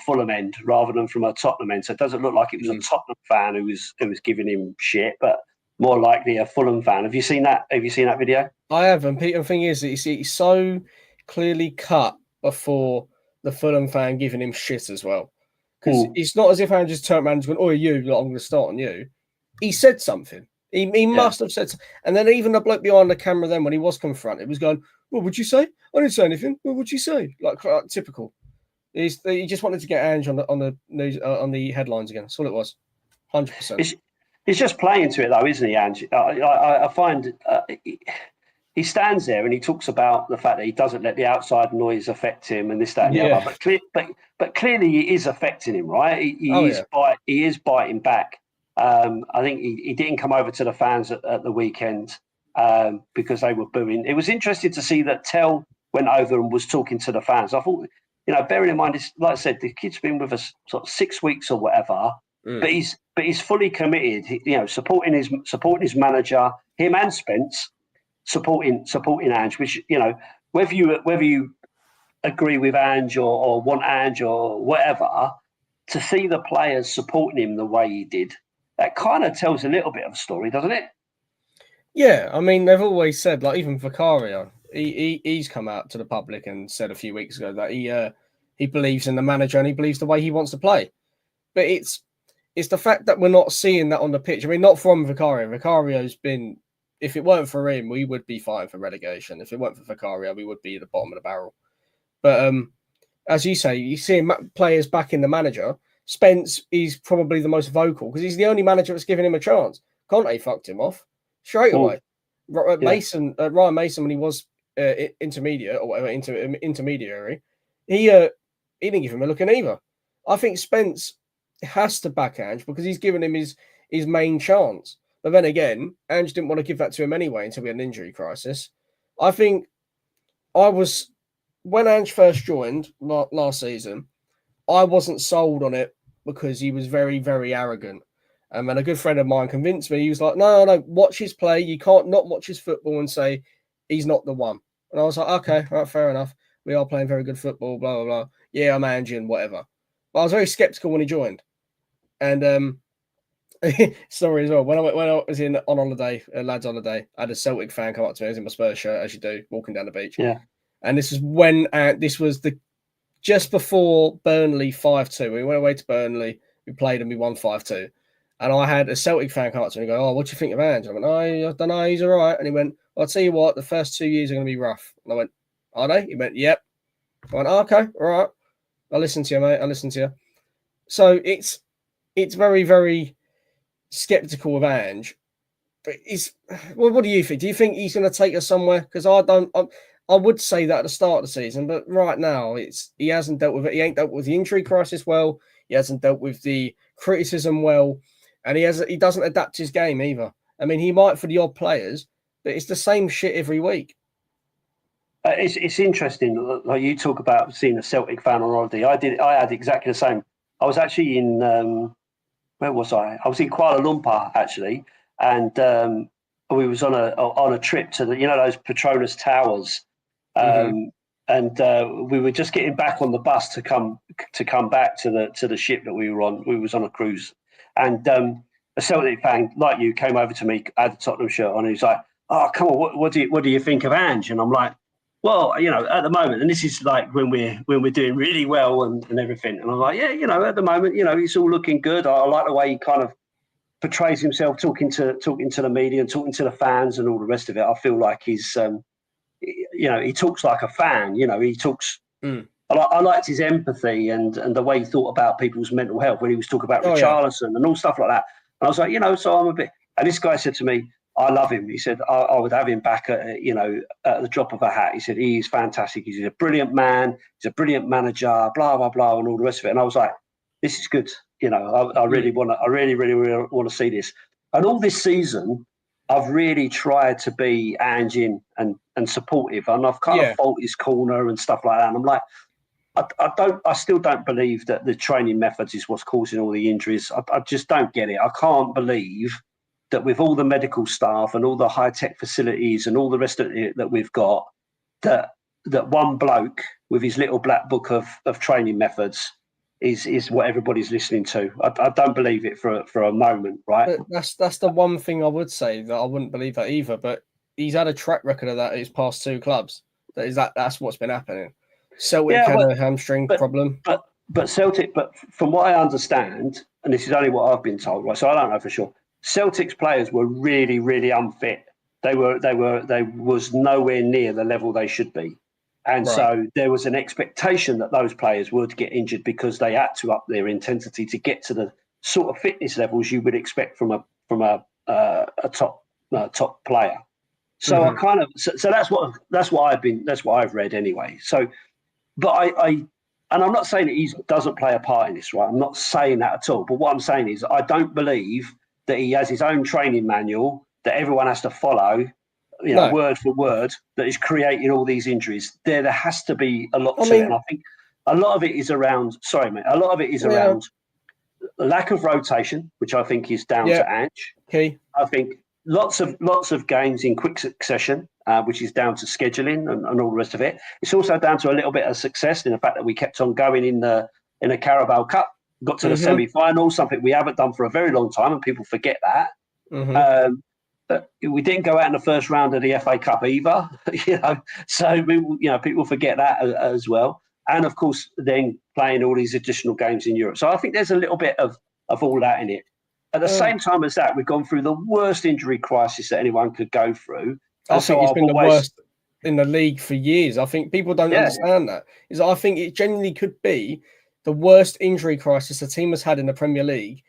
Fulham end rather than from a Tottenham end. So it doesn't look like it was a Tottenham fan who was giving him shit, but more likely a Fulham fan. Have you seen that? Have you seen that video? I have, and Peter. The thing is, it's so clearly cut before the Fulham fan giving him shit as well, because it's not as if Ange just turned around and went, "Oh, I'm going to start on you." He said something. He must have said something. And then even the bloke behind the camera then, when he was confronted, was going, "What would you say? I didn't say anything. What would you say?" Like typical. He just wanted to get Ange on the news on the headlines again. That's all it was. 100%. He's just playing to it though, isn't he, Ange? I find he stands there and he talks about the fact that he doesn't let the outside noise affect him and this, that, and the other. But clearly it is affecting him, right? He is biting back. I think he didn't come over to the fans at the weekend because they were booing. It was interesting to see that Tell went over and was talking to the fans. I thought, bearing in mind, like I said, the kid's been with us sort of 6 weeks or whatever, but he's fully committed. Supporting his manager, him and Spence, supporting Ange. Which whether you agree with Ange or want Ange or whatever, to see the players supporting him the way he did. That kind of tells a little bit of a story, doesn't it? Yeah, I mean, they've always said, like, even Vicario, he's come out to the public and said a few weeks ago that he believes in the manager and he believes the way he wants to play. But it's the fact that we're not seeing that on the pitch. I mean, not from Vicario. Vicario's been, if it weren't for him, we would be fighting for relegation. If it weren't for Vicario, we would be at the bottom of the barrel. But as you say, you see players backing the manager. Spence is probably the most vocal because he's the only manager that's giving him a chance. Conte fucked him off straight away. Ryan Mason, when he was intermediate or whatever, intermediary, he didn't give him a look in either. I think Spence has to back Ange because he's given him his main chance. But then again, Ange didn't want to give that to him anyway until we had an injury crisis. I think when Ange first joined last season, I wasn't sold on it because he was very, very arrogant. And a good friend of mine convinced me. He was like, no, watch his play. You can't not watch his football and say he's not the one. And I was like, okay, right, fair enough. We are playing very good football, blah, blah, blah. Yeah, I'm Angian, whatever. But I was very skeptical when he joined. And story as well. When I was on holiday, lads' holiday, I had a Celtic fan come up to me. I was in my Spurs shirt, as you do, walking down the beach. Yeah. And this is when this was just before Burnley 5-2. We went away to Burnley. We played and we won 5-2. And I had a Celtic fan come up to me and go, "Oh, what do you think of Ange?" I went, "I don't know. He's all right." And he went, "Well, I'll tell you what. The first 2 years are going to be rough." And I went, "Are they?" He went, "Yep." I went, "Okay, all right. I'll listen to you, mate. I'll listen to you." So it's very, very skeptical of Ange, but what do you think? Do you think he's going to take us somewhere? Because I would say that at the start of the season, but right now he hasn't dealt with it. He ain't dealt with the injury crisis well. He hasn't dealt with the criticism well, and he doesn't adapt his game either. I mean, he might for the odd players, but it's the same shit every week. It's interesting. Like you talk about seeing a Celtic fan on holiday. I had exactly the same. I was actually in where was I? I was in Kuala Lumpur actually, and we was on a trip to those Petronas Towers, and we were just getting back on the bus to come back to the ship that we were on. We was on a cruise, and a Celtic fan like you came over to me, had a Tottenham shirt on, and he's like, "Oh, come on, what do you think of Ange?" And I'm like, "Well, at the moment," and this is like when we're doing really well and everything. And I'm like, "Yeah, at the moment, it's all looking good. I like the way he kind of portrays himself, talking to the media and talking to the fans and all the rest of it. I feel like he's, he talks like a fan. He talks. I liked his empathy and the way he thought about people's mental health when he was talking about Richarlison and all stuff like that. And I was like, so I'm a bit. And this guy said to me, "I love him." He said, I would have him back at the drop of a hat. He said, "He's fantastic. He's a brilliant man. He's a brilliant manager, blah, blah, blah," and all the rest of it. And I was like, this is good. I really want to, I really, really, really want to see this. And all this season, I've really tried to be Angian and supportive. And I've kind of fought his corner and stuff like that. And I'm like, I still don't believe that the training methods is what's causing all the injuries. I just don't get it. I can't believe that with all the medical staff and all the high-tech facilities and all the rest of it that we've got, that one bloke with his little black book of training methods is what everybody's listening to. I don't believe it for a moment, right? But that's the one thing I would say that I wouldn't believe that either. But he's had a track record of that at his past two clubs. That's what's been happening. Celtic had a hamstring problem. But Celtic, but from what I understand, and this is only what I've been told, right? So I don't know for sure. Celtic's players were really, really unfit. They was nowhere near the level they should be. And so there was an expectation that those players would get injured because they had to up their intensity to get to the sort of fitness levels you would expect from a top player. So I kind of so that's what I've read anyway. So, but and I'm not saying that he doesn't play a part in this, right? I'm not saying that at all. But what I'm saying is I don't believe that he has his own training manual that everyone has to follow, word for word, that is creating all these injuries. There has to be a lot to it. And I think a lot of it is around, around lack of rotation, which I think is down to Ange. Okay. I think lots of games in quick succession, which is down to scheduling and all the rest of it. It's also down to a little bit of success in the fact that we kept on going in the Carabao Cup, got to the semi-final, something we haven't done for a very long time, and people forget that. But we didn't go out in the first round of the FA Cup either, so people forget that as well. And of course, then playing all these additional games in Europe. So I think there's a little bit of all that in it. At the same time as that, we've gone through the worst injury crisis that anyone could go through. I think it's been the worst in the league for years. I think people don't understand that. I think it genuinely could be the worst injury crisis a team has had in the Premier League.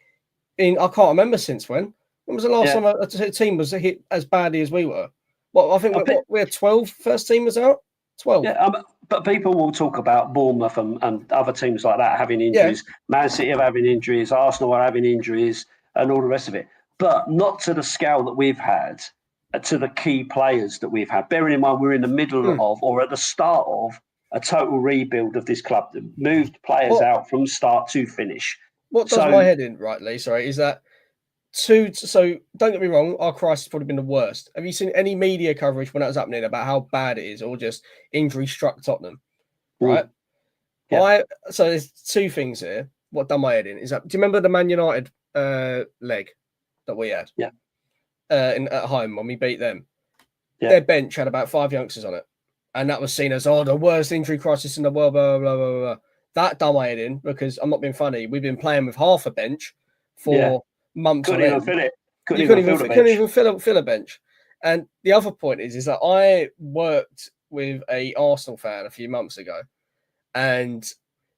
I can't remember since when. When was the last time a team was hit as badly as we were? Well, I think we had 12 first teamers out. 12. Yeah, but people will talk about Bournemouth and other teams like that having injuries. Yeah. Man City are having injuries. Arsenal are having injuries and all the rest of it. But not to the scale that we've had, to the key players that we've had. Bearing in mind we're in the middle of, or at the start of, a total rebuild of this club that moved players out from start to finish. What does my head in, rightly, is that so don't get me wrong, our crisis has probably been the worst. Have you seen any media coverage when that was happening about how bad it is, or just injury struck Tottenham? right? Yeah. So there's two things here. What done my head in is that, do you remember the Man United leg that we had? Yeah. At home when we beat them? Yeah. Their bench had about 5 youngsters on it. And that was seen as, the worst injury crisis in the world, blah, blah, blah, blah. That done my head in because I'm not being funny. We've been playing with half a bench for months couldn't on even end. fill it. You couldn't even fill a bench. And the other point is that I worked with a Arsenal fan a few months ago, and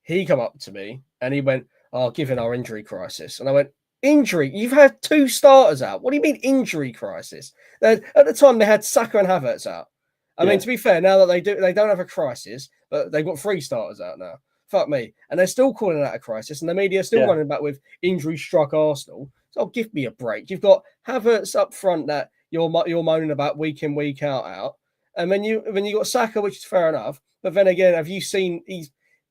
he come up to me and he went, given our injury crisis. And I went, injury? You've had 2 starters out. What do you mean injury crisis? At the time, they had Saka and Havertz out. I mean, to be fair, now that they don't have a crisis, but they've got 3 starters out now. Fuck me. And they're still calling it a crisis, and the media are still running back with injury-struck Arsenal. So give me a break. You've got Havertz up front that you're moaning about week in, week out. And then you got Saka, which is fair enough. But then again, have you seen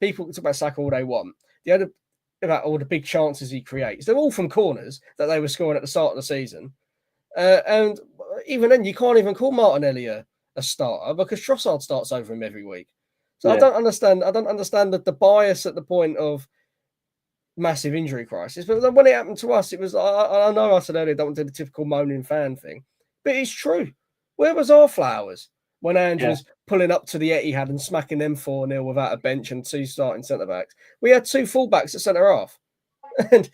people talk about Saka all they want? About all the big chances he creates. They're all from corners that they were scoring at the start of the season. And even then, you can't even call Martinelli a starter because Trossard starts over him every week. So I don't understand the bias at the point of massive injury crisis. But then when it happened to us, it was, I know I said earlier, don't do the typical moaning fan thing, but it's true. Where was our flowers when Ange was pulling up to the Etihad and smacking them 4-0 without a bench and 2 starting centre-backs? We had 2 fullbacks at centre-half. And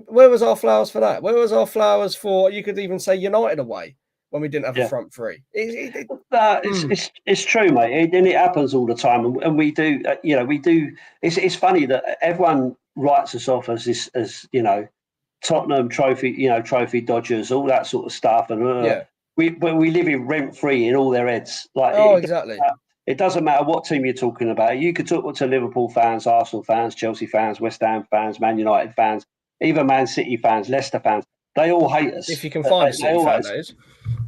where was our flowers for that? Where was our flowers for, you could even say, United away when we didn't have a front 3? It's true, mate. And it happens all the time. And we do, we do. It's funny that everyone writes us off as this, Tottenham trophy dodgers, all that sort of stuff. And we live in rent free in all their heads. Exactly. It doesn't matter what team you're talking about. You could talk to Liverpool fans, Arsenal fans, Chelsea fans, West Ham fans, Man United fans, even Man City fans, Leicester fans. They all hate us. If you can find a City fan, that is.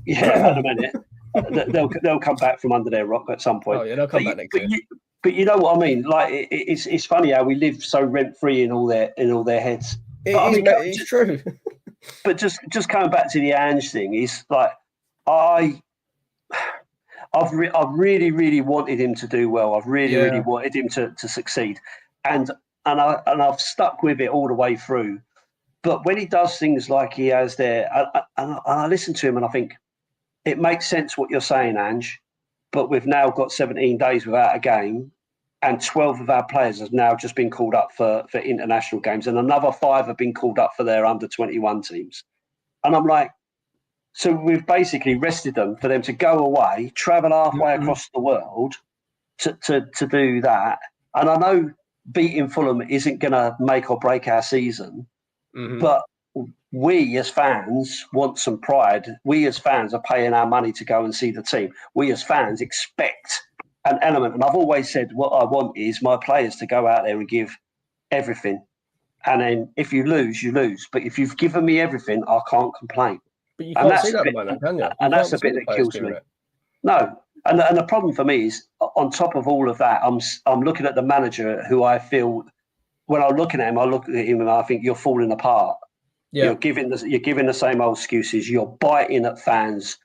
Yeah, at the minute. They'll come back from under their rock at some point. Oh yeah, they'll come back next year. But you know what I mean? Like it's funny how we live so rent free in all their heads. It's true. But just coming back to the Ange thing, is like I've really, really wanted him to do well. I've really wanted him to succeed, and I've stuck with it all the way through. But when he does things like he has there, I listen to him and I think it makes sense what you're saying, Ange. But we've now got 17 days without a game, and 12 of our players have now just been called up for international games, and another 5 have been called up for their under-21 teams. And I'm like, so we've basically rested them for them to go away, travel halfway across the world to do that. And I know beating Fulham isn't going to make or break our season, but we as fans want some pride. We as fans are paying our money to go and see the team. We as fans expect an element. And I've always said what I want is my players to go out there and give everything. And then if you lose, you lose. But if you've given me everything, I can't complain. But you can't see that at the moment, can you? And that's the bit that kills me. No. And the problem for me is, on top of all of that, I'm looking at the manager who I feel, when I'm looking at him, I look at him and I think you're falling apart. Yeah. You're giving the same old excuses. You're biting at fans,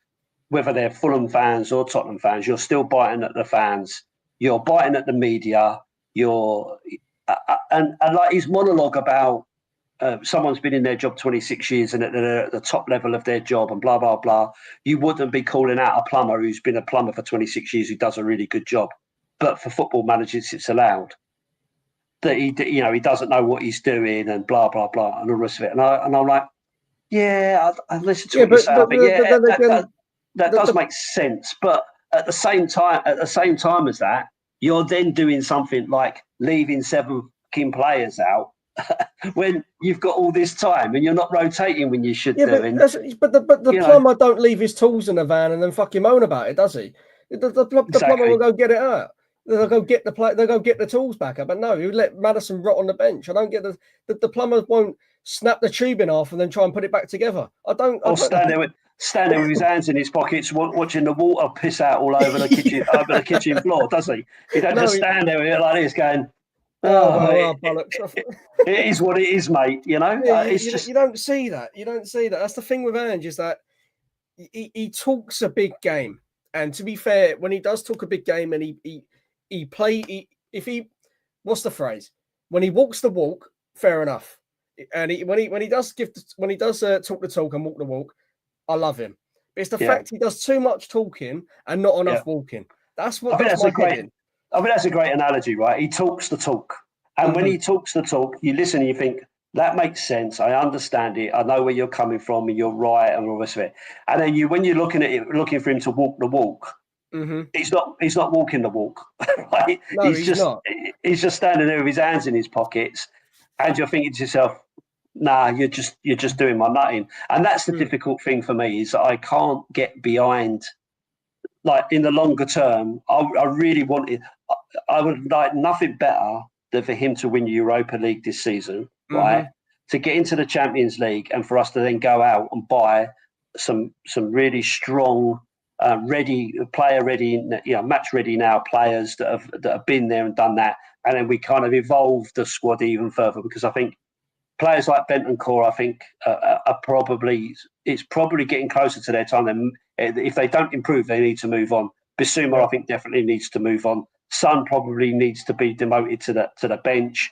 whether they're Fulham fans or Tottenham fans. You're still biting at the fans. You're biting at the media. And like his monologue about someone's been in their job 26 years and they're at the top level of their job and blah, blah, blah. You wouldn't be calling out a plumber who's been a plumber for 26 years who does a really good job. But for football managers, it's allowed. That he doesn't know what he's doing and blah, blah, blah, and all the rest of it. And I'm like, I listen to what you're saying. That does make sense. But at the same time as that, you're then doing something like leaving 7 fucking players out when you've got all this time and you're not rotating when you should do. But the plumber don't leave his tools in the van and then fucking moan about it, does he? The plumber will go get it out. They'll go get the tools back up. But no, you let Maddison rot on the bench. I don't get the plumber won't snap the tube in half and then try and put it back together. Stand there with his hands in his pockets, watching the water piss out all over the kitchen floor, does he? He don't just stand there with it like this, going, bollocks. It is what it is, mate. You know, you don't see that. You don't see that. That's the thing with Ange, is that he talks a big game, and to be fair, when he does talk a big game and he what's the phrase? When he walks the walk, fair enough. And when he does talk the talk and walk the walk, I love him. But it's the fact he does too much talking and not enough walking. That's what does my head in. I think that's a great analogy, right? He talks the talk. And when he talks the talk, you listen and you think, that makes sense. I understand it. I know where you're coming from and you're right and all the rest of it. And then when you're looking at it, looking for him to walk the walk, he's not walking the walk, right? No, he's not. He's just standing there with his hands in his pockets, and you're thinking to yourself, nah, you're just doing my nutting. And that's the difficult thing for me, is that I can't get behind, like, in the longer term, I really wanted, I would like nothing better than for him to win Europa League this season, right? To get into the Champions League and for us to then go out and buy some really strong, match ready now players that have been there and done that, and then we kind of evolved the squad even further, because I think players like Bentancur, I think, are probably getting closer to their time. And if they don't improve, they need to move on. Bissouma, I think, definitely needs to move on. Son probably needs to be demoted to the bench.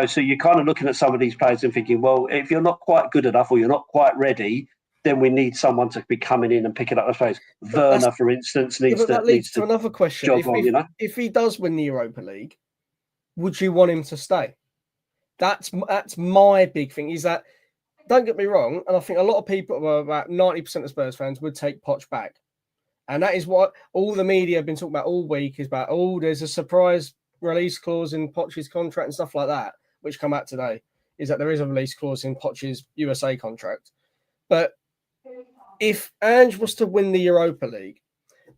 So you're kind of looking at some of these players and thinking, well, if you're not quite good enough or you're not quite ready, then we need someone to be coming in and picking up the players. Werner, for instance, needs to another question. If he does win the Europa League, would you want him to stay? That's my big thing. Is that, don't get me wrong, and I think a lot of people, about 90% of Spurs fans, would take Poch back. And that is what all the media have been talking about all week, is about, there's a surprise release clause in Poch's contract and stuff like that, which come out today, is that there is a release clause in Poch's USA contract. But if Ange was to win the Europa League,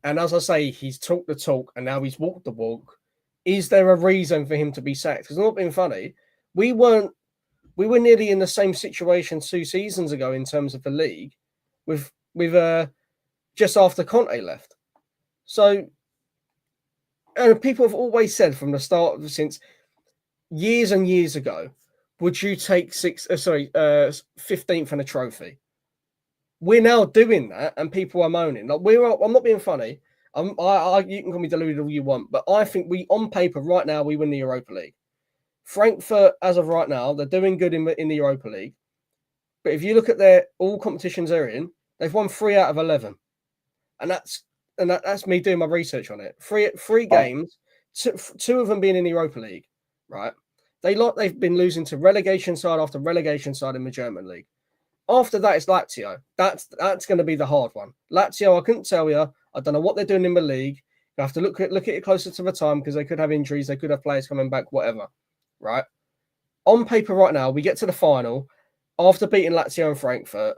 and as I say, he's talked the talk and now he's walked the walk, is there a reason for him to be sacked? Because I'm not being funny, we were nearly in the same situation 2 seasons ago in terms of the league, with just after Conte left. So, and people have always said from the start, since years and years ago, would you take 15th in a trophy? We're now doing that, and people are moaning. Like, I'm not being funny. You can call me deluded all you want, but I think on paper right now, we win the Europa League. Frankfurt, as of right now, they're doing good in the Europa League. But if you look at all competitions they're in, they've won 3 out of 11, and that's me doing my research on it. Three games, 2 of them being in the Europa League, right? They've been losing to relegation side after relegation side in the German league. After that, it's Lazio. That's going to be the hard one. Lazio, I couldn't tell you. I don't know what they're doing in the league. You have to look at it closer to the time, because they could have injuries, they could have players coming back, whatever. Right? On paper right now, we get to the final. After beating Lazio and Frankfurt,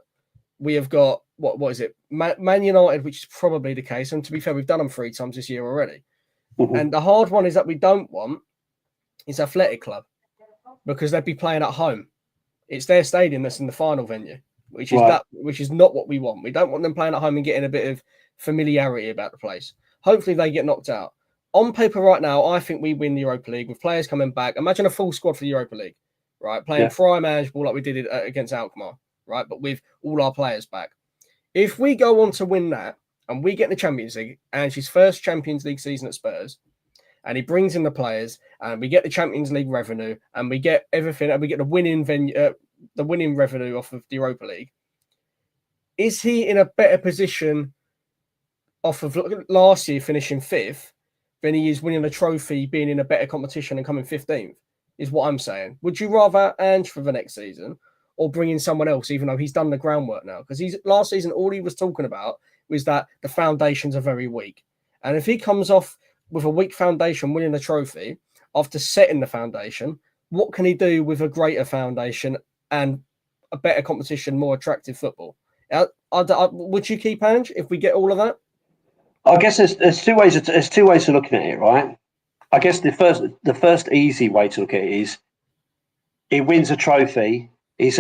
we have got, what is it? Man United, which is probably the case. And to be fair, we've done them 3 times this year already. And the hard one is that we don't want is Athletic Club, because they'd be playing at home. It's their stadium that's in the final venue, which is not what we want. We don't want them playing at home and getting a bit of familiarity about the place. Hopefully they get knocked out. On paper right now, I think we win the Europa League with players coming back. Imagine a full squad for the Europa League, right? Playing prime manageable like we did it against Alkmaar, right? But with all our players back. If we go on to win that and we get the Champions League, and his first Champions League season at Spurs, and he brings in the players, and we get the Champions League revenue, and we get everything, and we get the winning revenue off of the Europa League, is he in a better position off of last year finishing 5th than he is winning a trophy, being in a better competition and coming 15th, is what I'm saying. Would you rather Ange for the next season, or bring in someone else, even though he's done the groundwork now? Because last season, all he was talking about was that the foundations are very weak. And if he comes off with a weak foundation winning a trophy after setting the foundation, what can he do with a greater foundation and a better competition, more attractive football? Would you keep Ange if we get all of that? I guess there's two ways of looking at it, right? I guess the first easy way to look at it is he wins a trophy. He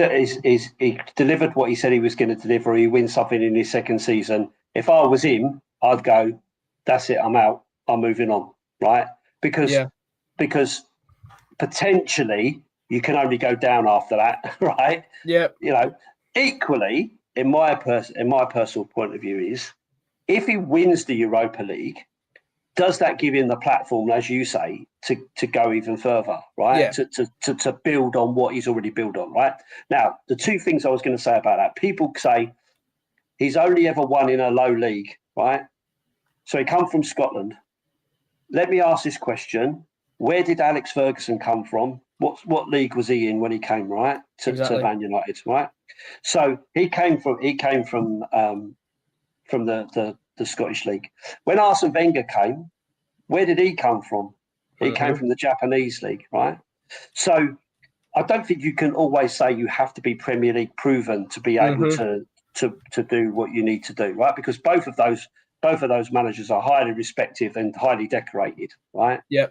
delivered what he said he was going to deliver. He wins something in his second season. If I was him, I'd go, that's it, I'm out. I'm moving on, right? Because potentially you can only go down after that, right? Yeah. Equally, in my personal point of view, is if he wins the Europa League, does that give him the platform, as you say, to go even further, right? Yeah. To build on what he's already built on, right? Now, the two things I was going to say about that, people say he's only ever won in a low league, right? So he come from Scotland. Let me ask this question. Where did Alex Ferguson come from? What league was he in when he came, right? To Man United, right? So he came from the Scottish League. When Arsene Wenger came, where did he come from? He came from the Japanese league, right? So I don't think you can always say you have to be Premier League proven to be able to do what you need to do, right? Because both of those managers are highly respected and highly decorated, right? Yeah.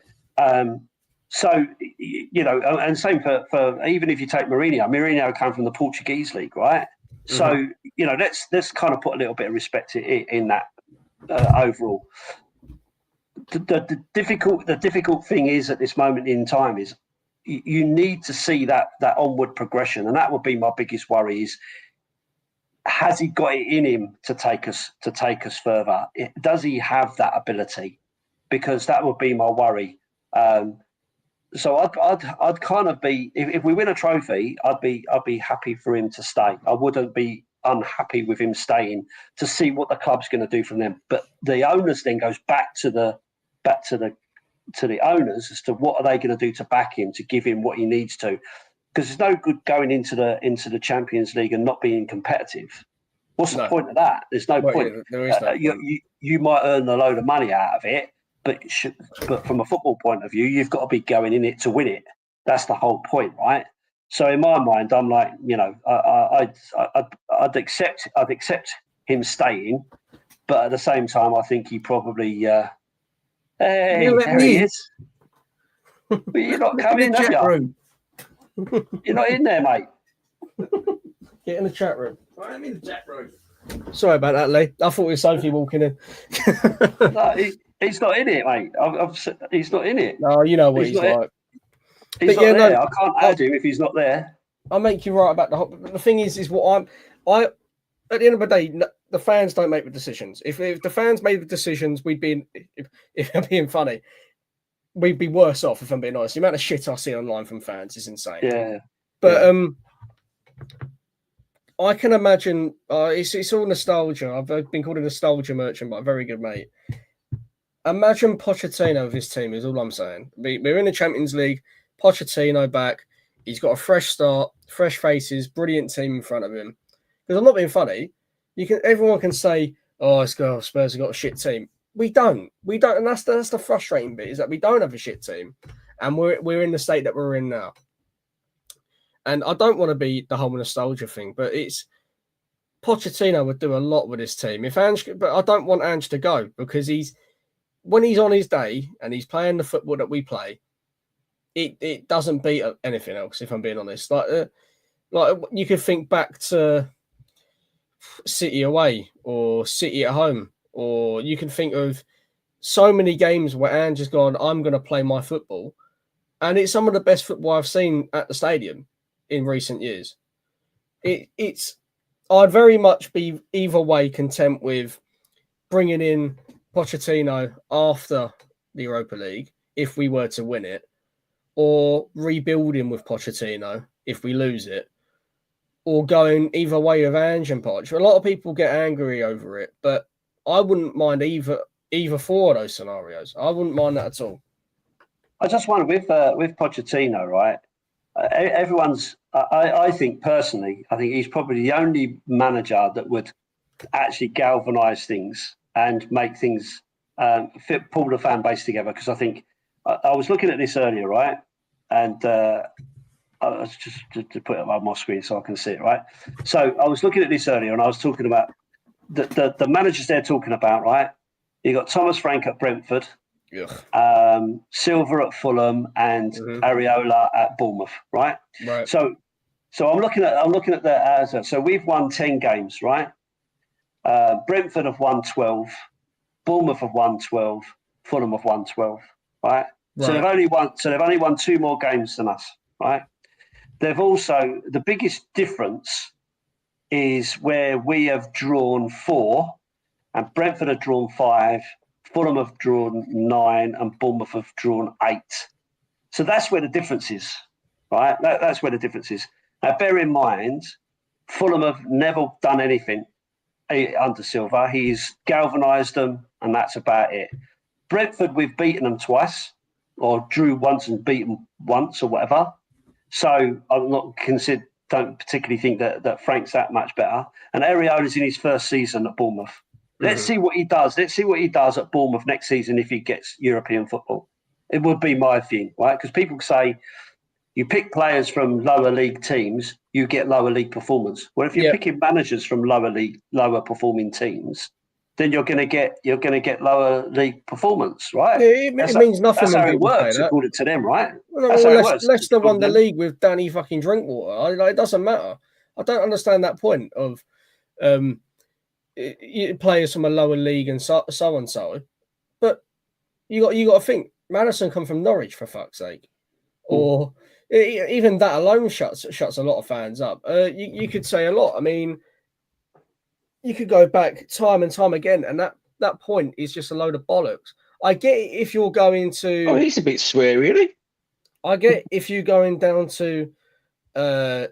So, you know, and same for even if you take Mourinho came from the Portuguese league, right? So, you know, let's kind of put a little bit of respect in that overall. The difficult thing is at this moment in time is you need to see that onward progression, and that would be my biggest worry is, has he got it in him to take us further? Does he have that ability? Because that would be my worry. So I'd kind of be, if we win a trophy, I'd be happy for him to stay. I wouldn't be unhappy with him staying to see what the club's going to do from them. But the owners then goes back to the owners as to what are they going to do to back him, to give him what he needs to. Because there's no good going into the Champions League and not being competitive. What's the point of that? There's no point. There is no point. You might earn a load of money out of it, but from a football point of view, you've got to be going in it to win it. That's the whole point, right? So in my mind, I'm like, you know, I'd accept him staying, but at the same time, I think he probably. Hey, there he is. But you're not coming in, have you? You're not in there, mate. Get in the chat room. I'm in the chat room. Sorry about that, Lee. I thought it was Sophie walking in. No, he's not in it, mate. He's not in it. No, you know what he's like. He's not there. No, I can't add him if he's not there. I'll make you right about the whole. The thing is what I at the end of the day, the fans don't make the decisions. If the fans made the decisions, we'd be, if I'm being funny, we'd be worse off, if I'm being honest. The amount of shit I see online from fans is insane. Yeah. But I can imagine it's all nostalgia. I've been called a nostalgia merchant by a very good mate. Imagine Pochettino with his team is all I'm saying. We're in the Champions League. Pochettino back. He's got a fresh start, fresh faces, brilliant team in front of him. Because I'm not being funny. Everyone can say, "Oh, Spurs have got a shit team." We don't, and that's the frustrating bit is that we don't have a shit team, and we're in the state that we're in now. And I don't want to be the whole nostalgia thing, but it's Pochettino would do a lot with his team. But I don't want Ange to go because when he's on his day and he's playing the football that we play, it doesn't beat anything else. If I'm being honest, like you could think back to City away or City at home, or you can think of so many games where Ange has gone, "I'm going to play my football," and it's some of the best football I've seen at the stadium in recent years. I'd very much be either way content with bringing in Pochettino after the Europa League if we were to win it, or rebuilding with Pochettino if we lose it, or going either way with Ange and Poch. A lot of people get angry over it, but I wouldn't mind either four of those scenarios. I wouldn't mind that at all. I just wonder with Pochettino, right? I think personally, I think he's probably the only manager that would actually galvanise things and make things pull the fan base together. Because I think I was looking at this earlier, right? And I was just to put it on my screen so I can see it, right? So I was looking at this earlier, and I was talking about the managers they're talking about, right? You got Thomas Frank at Brentford. Silva at Fulham and Areola at Bournemouth, right? Right. So I'm looking at that. So we've won 10 games, right? Brentford have won 12, Bournemouth have won 12, Fulham have won 12, right? So they've only won 2 more games than us, right? They've also, the biggest difference is where we have drawn 4 and Brentford have drawn 5, Fulham have drawn 9, and Bournemouth have drawn 8. So that's where the difference is, right? That's where the difference is. Now, bear in mind, Fulham have never done anything under Silva. He's galvanised them, and that's about it. Brentford, we've beaten them twice, or drew once and beaten once, or whatever. So I'm not don't particularly think that Frank's that much better. And Areola's in his first season at Bournemouth. Let's see what he does. Let's see what he does at Bournemouth next season if he gets European football. It would be my thing, right? Because people say you pick players from lower league teams, you get lower league performance. Well, if you're picking managers from lower performing teams, then you're going to get lower league performance, right? Yeah, it means nothing. That's how it works, according to them, right? Well, that's how it works. Leicester won the league with Danny fucking Drinkwater. It doesn't matter. I don't understand that point of players from a lower league and so and so. But you got to think Madison come from Norwich, for fuck's sake, or even that alone shuts a lot of fans up. You could say a lot. I mean, you could go back time and time again, and that point is just a load of bollocks. I get it if you're going to. Oh, he's a bit sweary, really. I get if you're going down to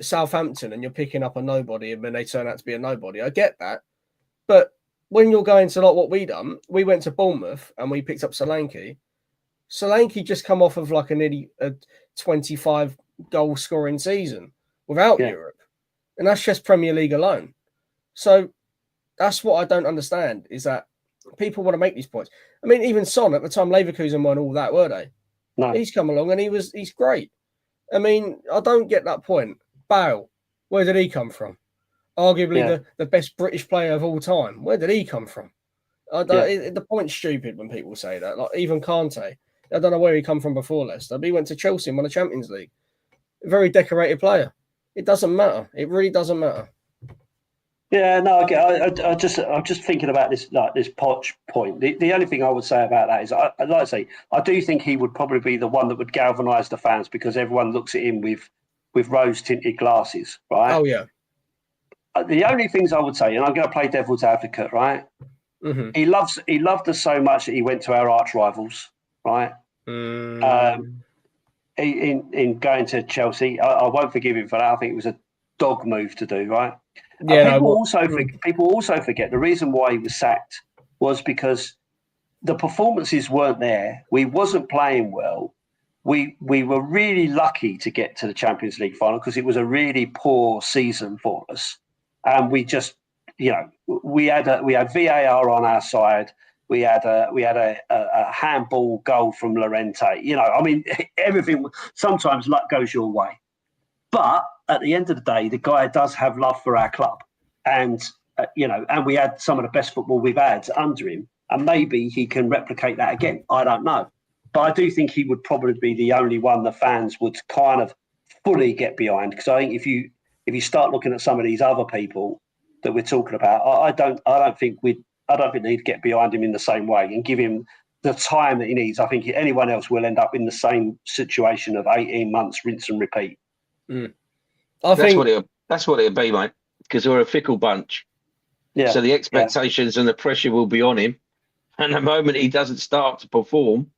Southampton and you're picking up a nobody, and then they turn out to be a nobody. I get that, but when you're going to like what we done, we went to Bournemouth and we picked up Solanke. Solanke just come off of like a 25 goal scoring season without Europe, and that's just Premier League alone. So that's what I don't understand, is that people want to make these points. I mean, even Son at the time, Leverkusen won all that, were they? No. He's come along and he's great. I mean, I don't get that point. Bale, where did he come from? Arguably the best British player of all time. Where did he come from? The point's stupid when people say that. Like even Kante, I don't know where he come from before Leicester, but he went to Chelsea and won the Champions League. A very decorated player. It doesn't matter. It really doesn't matter. Yeah, no, I'm just thinking about this Poch point. The only thing I would say about that is, I'd like to say, I do think he would probably be the one that would galvanise the fans, because everyone looks at him with rose tinted glasses, right? Oh yeah. The only things I would say, and I'm going to play devil's advocate, right? Mm-hmm. He loved us so much that he went to our arch rivals, right? In going to Chelsea, I won't forgive him for that. I think it was a dog move to do, right? Yeah, people also forget the reason why he was sacked was because the performances weren't there. We wasn't playing well. We were really lucky to get to the Champions League final because it was a really poor season for us, and we just, we had VAR on our side. We had a handball goal from Llorente. I mean, everything. Sometimes luck goes your way, but at the end of the day, the guy does have love for our club, and and we had some of the best football we've had under him, and maybe he can replicate that again. I don't know, but I do think he would probably be the only one the fans would kind of fully get behind. Because I think if you start looking at some of these other people that we're talking about, I don't think they'd get behind him in the same way and give him the time that he needs. I think anyone else will end up in the same situation of 18 months, rinse and repeat. That's what it'll be, mate, because we're a fickle bunch. Yeah. So the expectations and the pressure will be on him. And the moment he doesn't start to perform,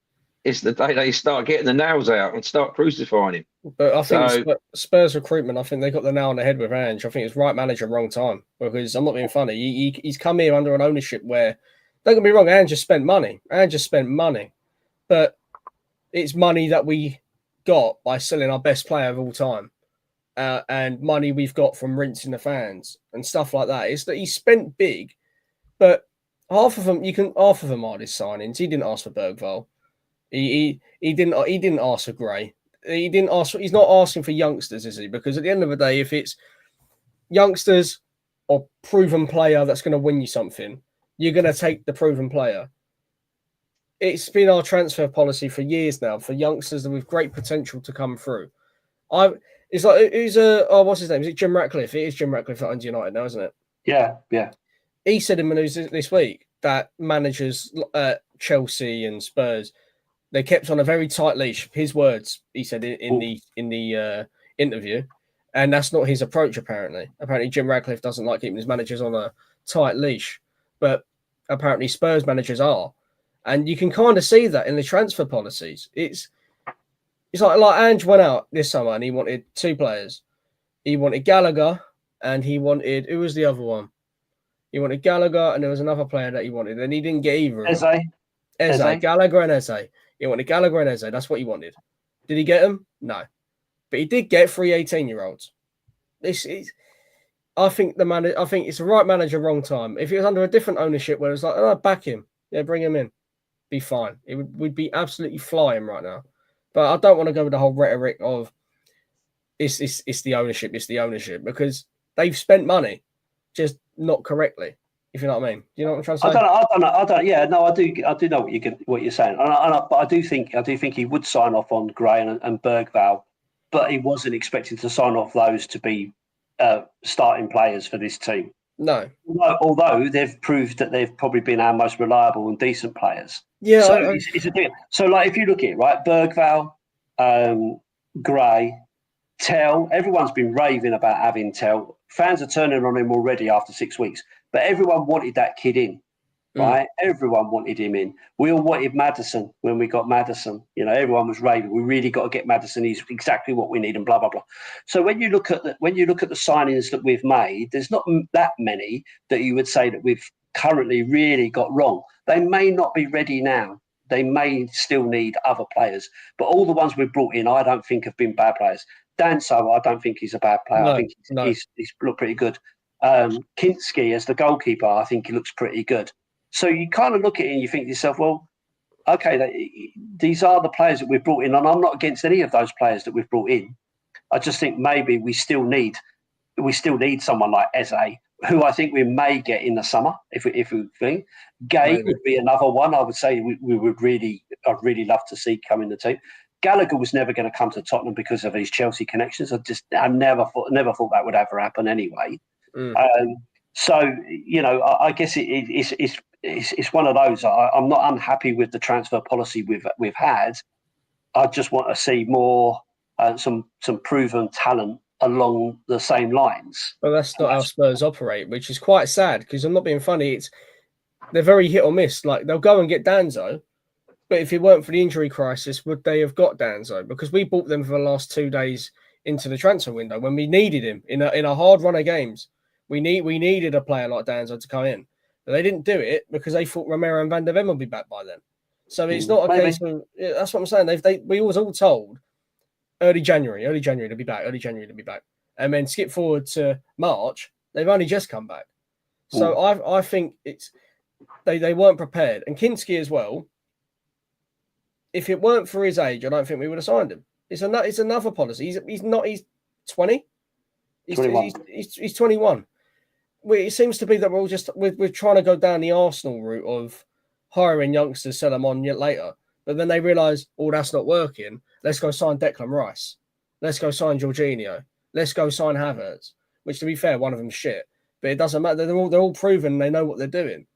it's the day they start getting the nails out and start crucifying him. But I think Spurs recruitment, I think they got the nail on the head with Ange. I think it's right manager, wrong time. Because I'm not being funny. He's come here under an ownership where, don't get me wrong, Ange just spent money. But it's money that we got by selling our best player of all time. And money we've got from rinsing the fans and stuff like that. It's that he spent big, but half of them are his signings. He didn't ask for Bergvall. He didn't ask for Gray. He's not asking for youngsters, is he? Because at the end of the day, if it's youngsters or proven player that's going to win you something, you're going to take the proven player. It's been our transfer policy for years now for youngsters with great potential to come through. It's like, what's his name? Is it Jim Ratcliffe? It is Jim Ratcliffe that owns United now, isn't it? Yeah. He said in the news this week that managers at Chelsea and Spurs, they kept on a very tight leash. His words, he said in the interview, and that's not his approach. Apparently, Jim Ratcliffe doesn't like keeping his managers on a tight leash, but apparently Spurs managers are, And you can kind of see that in the transfer policies. It's like Ange went out this summer and he wanted 2 players. He wanted Gallagher and he wanted, who was the other one? He wanted Gallagher and there was another player that he wanted, and he didn't get either of them. Eze. Gallagher and Eze. He wanted Gallagher and Eze. That's what he wanted. Did he get them? No. But he did get 3 18-year-olds. This is, I think it's the right manager, wrong time. If it was under a different ownership where it's like, oh, back him. Yeah, bring him in. Be fine. We'd be absolutely flying right now. But I don't want to go with the whole rhetoric of it's the ownership, because they've spent money, just not correctly. If you know what I mean. You know what I'm trying to say? I don't. Yeah, no, I do know what you're saying. But I do think he would sign off on Gray and Bergvall, but he wasn't expecting to sign off those to be starting players for this team. No. Although they've proved that they've probably been our most reliable and decent players. Yeah. So it's a thing. So, like, if you look at it, right, Bergvall, Gray, Tell, everyone's been raving about having Tell. Fans are turning on him already after 6 weeks. But everyone wanted that kid in, right? Everyone wanted him in. We all wanted Maddison when we got Maddison. You know, everyone was raving. We really got to get Maddison. He's exactly what we need, and blah blah blah. So when you look at the signings that we've made, there's not that many that you would say that we've currently really got wrong. They may not be ready now. They may still need other players. But all the ones we've brought in, I don't think have been bad players. Danso, I don't think he's a bad player. No, I think he's looked pretty good. Kinski as the goalkeeper, I think he looks pretty good. So you kind of look at it and you think to yourself, well, okay, these are the players that we've brought in, and I'm not against any of those players that we've brought in. I just think maybe we still need someone like Eze, who I think we may get in the summer if we think. Gay would be another one. I would say I'd really love to see come in the team. Gallagher was never going to come to Tottenham because of his Chelsea connections. I never thought that would ever happen anyway. So, you know, I guess it's one of those. I'm not unhappy with the transfer policy we've had. I just want to see more some proven talent along the same lines. Well, that's not how Spurs operate, which is quite sad, because I'm not being funny. They're very hit or miss. Like, they'll go and get Danzo, but if it weren't for the injury crisis, would they have got Danzo? Because we bought them for the last 2 days into the transfer window when we needed him in a hard run of games. We needed a player like Danzo to come in, but they didn't do it because they thought Romero and Van der Ven would be back by then. So it's not a case of. That's what I'm saying. We was all told early January to be back, and then skip forward to March. They've only just come back. So I think they weren't prepared, and Kinski as well. If it weren't for his age, I don't think we would have signed him. It's another policy. He's 20. He's 21. It seems to be that we're trying to go down the Arsenal route of hiring youngsters, sell them on yet later. But then they realise, that's not working. Let's go sign Declan Rice. Let's go sign Jorginho. Let's go sign Havertz. Which, to be fair, one of them's shit. But it doesn't matter. They're all proven. They know what they're doing.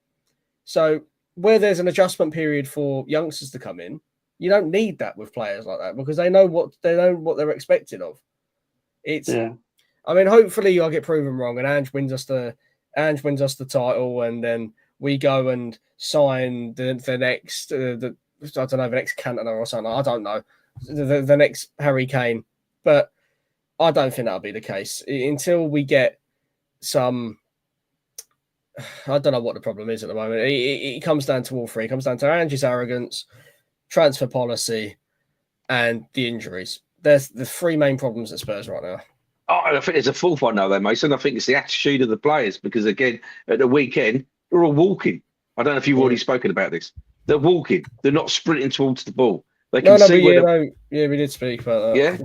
So where there's an adjustment period for youngsters to come in, you don't need that with players like that, because they know what they're expected of. I mean, hopefully I'll get proven wrong and Ange wins us the title, and then we go and sign the next the next Cantona or something. I don't know, the next Harry Kane, but I don't think that'll be the case until we get some. I don't know what the problem is at the moment. It comes down to all three. It comes down to Ange's arrogance, transfer policy, and the injuries. There's the three main problems at Spurs right now. I think there's a fourth one now, though, Mason. I think it's the attitude of the players, because, again, at the weekend, they're all walking. I don't know if you've already spoken about this. They're walking. They're not sprinting towards the ball. They can see we did speak about that. Yeah?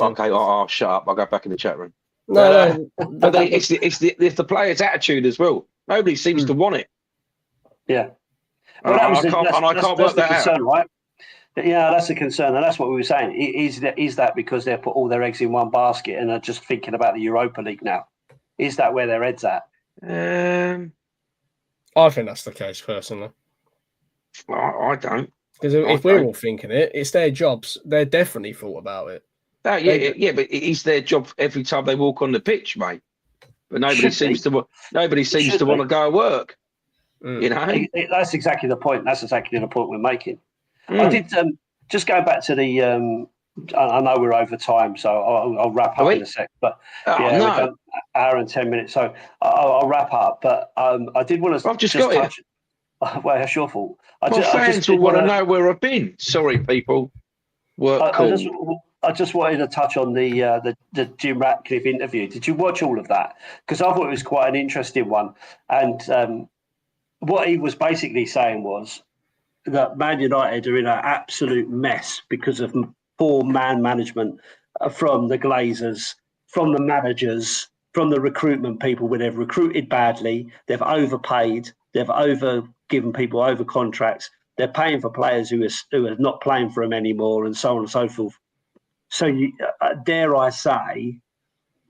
Okay, I'll shut up. I'll go back in the chat room. But it's the players' attitude as well. Nobody seems to want it. Yeah. Well, I can't work that out. Right? Yeah, that's a concern, and that's what we were saying. Is that because they've put all their eggs in one basket and are just thinking about the Europa League now? Is that where their head's at? I think that's the case, personally. I don't. Because if we're all thinking it, it's their jobs. They're definitely thought about it. But it's their job every time they walk on the pitch, mate. But nobody seems to want to go to work. You know, That's exactly the point. That's exactly the point we're making. Mm. I did just go back to the. I know we're over time, so I'll wrap up in a sec. But no. we've done an hour and 10 minutes, so I'll wrap up. But I did want to. I've just got touch. Well, that's your fault. My fans will want to know where I've been. Sorry, people. I just wanted to touch on the Jim Ratcliffe interview. Did you watch all of that? Because I thought it was quite an interesting one. And what he was basically saying was that Man United are in an absolute mess because of poor man management from the Glazers, from the managers, from the recruitment people when they've recruited badly, they've overpaid, they've given people over contracts, they're paying for players who are not playing for them anymore, and so on and so forth. So, dare I say,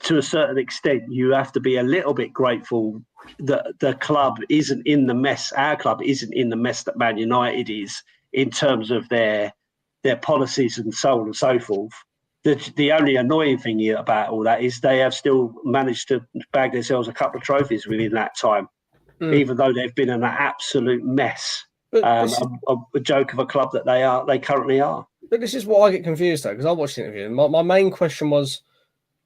to a certain extent, you have to be a little bit grateful that the club isn't in the mess. Our club isn't in the mess that Man United is in terms of their policies and so on and so forth. The only annoying thing about all that is they have still managed to bag themselves a couple of trophies within that time, even though they've been in an absolute mess. A joke of a club that they currently are. But this is what I get confused though, because I watched the interview. And my main question was,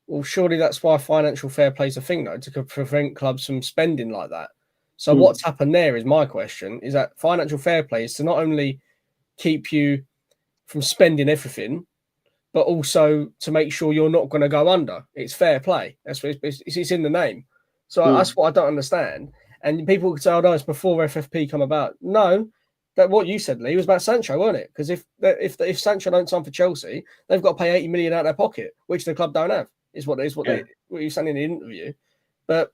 well, surely that's why financial fair play is a thing, though, to prevent clubs from spending like that. So what's happened there is my question, is that financial fair play is to not only keep you from spending everything, but also to make sure you're not going to go under. It's fair play. That's what it's in the name. So that's what I don't understand. And people could say, oh, no, it's before FFP come about. No, that what you said, Lee, was about Sancho, wasn't it? Because if Sancho don't sign for Chelsea, they've got to pay 80 million out of their pocket, which the club don't have. Is what you saying in the interview. But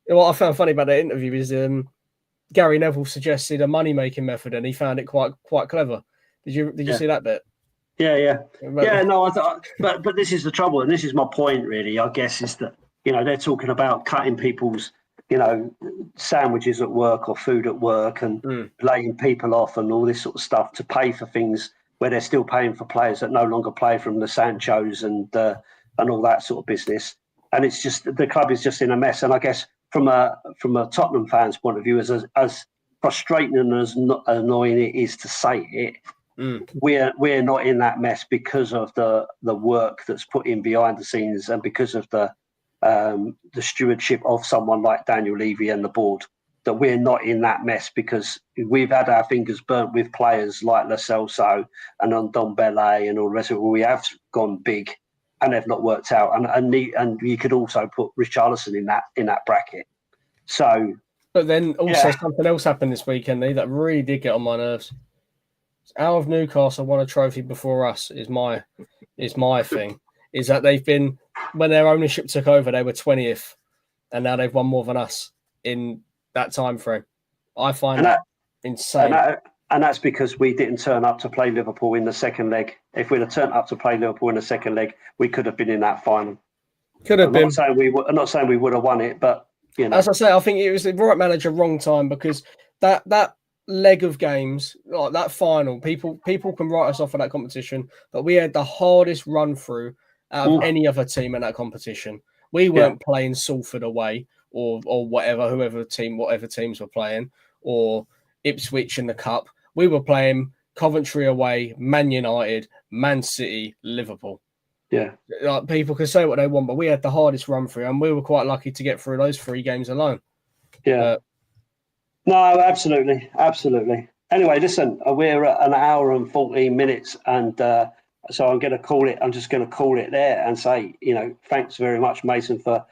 what I found funny about that interview is Gary Neville suggested a money making method, and he found it quite clever. Did you see that bit? Yeah. No, but this is the trouble, and this is my point really. I guess is that they're talking about cutting people's sandwiches at work or food at work and laying people off and all this sort of stuff to pay for things where they're still paying for players that no longer play, from the Sanchos and all that sort of business. And it's just the club is just in a mess. And I guess from a Tottenham fan's point of view, as frustrating and as annoying it is to say it, we're not in that mess because of the work that's put in behind the scenes and because of the stewardship of someone like Daniel Levy and the board. That we're not in that mess because we've had our fingers burnt with players like Lo Celso and Ndombele and all the rest of it, where we have gone big and they've not worked out. And you could also put Richarlison in that bracket. So, but then also something else happened this weekend, Lee, that really did get on my nerves. Out of Newcastle won a trophy before us is my thing. Is that they've been, when their ownership took over, they were 20th, and now they've won more than us in that time frame. I find that insane. And that's because we didn't turn up to play Liverpool in the second leg. If we'd have turned up to play Liverpool in the second leg, we could have been in that final. Could have been. I'm not saying we would have won it, but as I say, I think it was the right manager, wrong time, because that leg of games, like that final, people can write us off for that competition, but we had the hardest run through out of any other team in that competition. We weren't playing Salford away or whatever teams were playing, or Ipswich in the cup. We were playing Coventry away, Man United, Man City, Liverpool. Yeah. Like, people can say what they want, but we had the hardest run through, and we were quite lucky to get through those 3 games alone. Yeah. No, absolutely. Anyway, listen, we're at an hour and 14 minutes, and so I'm just going to call it there and say, thanks very much, Mason, for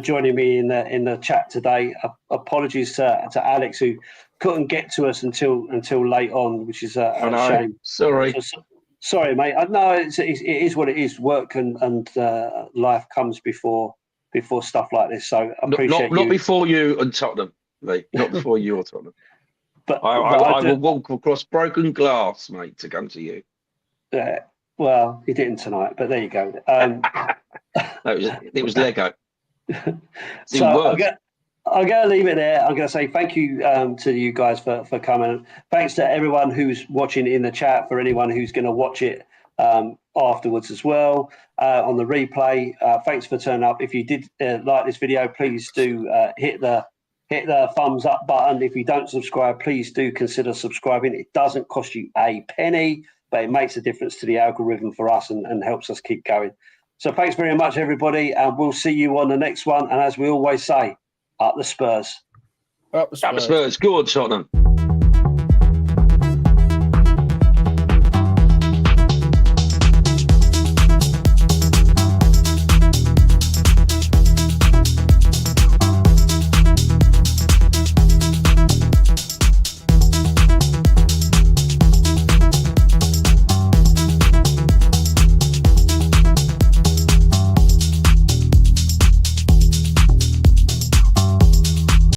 joining me in the chat today. Apologies to Alex, who couldn't get to us until late on, which is a shame. Sorry. Sorry, mate. No, it is what it is. Work and life comes before stuff like this. So I appreciate not before you and Tottenham, mate. Not before you or Tottenham. But I will walk across broken glass, mate, to come to you. Yeah. Well, he didn't tonight, but there you go. It was Lego. So I'm going to leave it there. I'm going to say thank you to you guys for coming. Thanks to everyone who's watching in the chat, for anyone who's going to watch it afterwards as well on the replay. Thanks for turning up. If you did like this video, please do hit the hit the thumbs up button. If you don't subscribe, please do consider subscribing. It doesn't cost you a penny, but it makes a difference to the algorithm for us and helps us keep going. So thanks very much, everybody, and we'll see you on the next one. And as we always say, up the Spurs. Up the Spurs. Up the Spurs. Go on, Tottenham.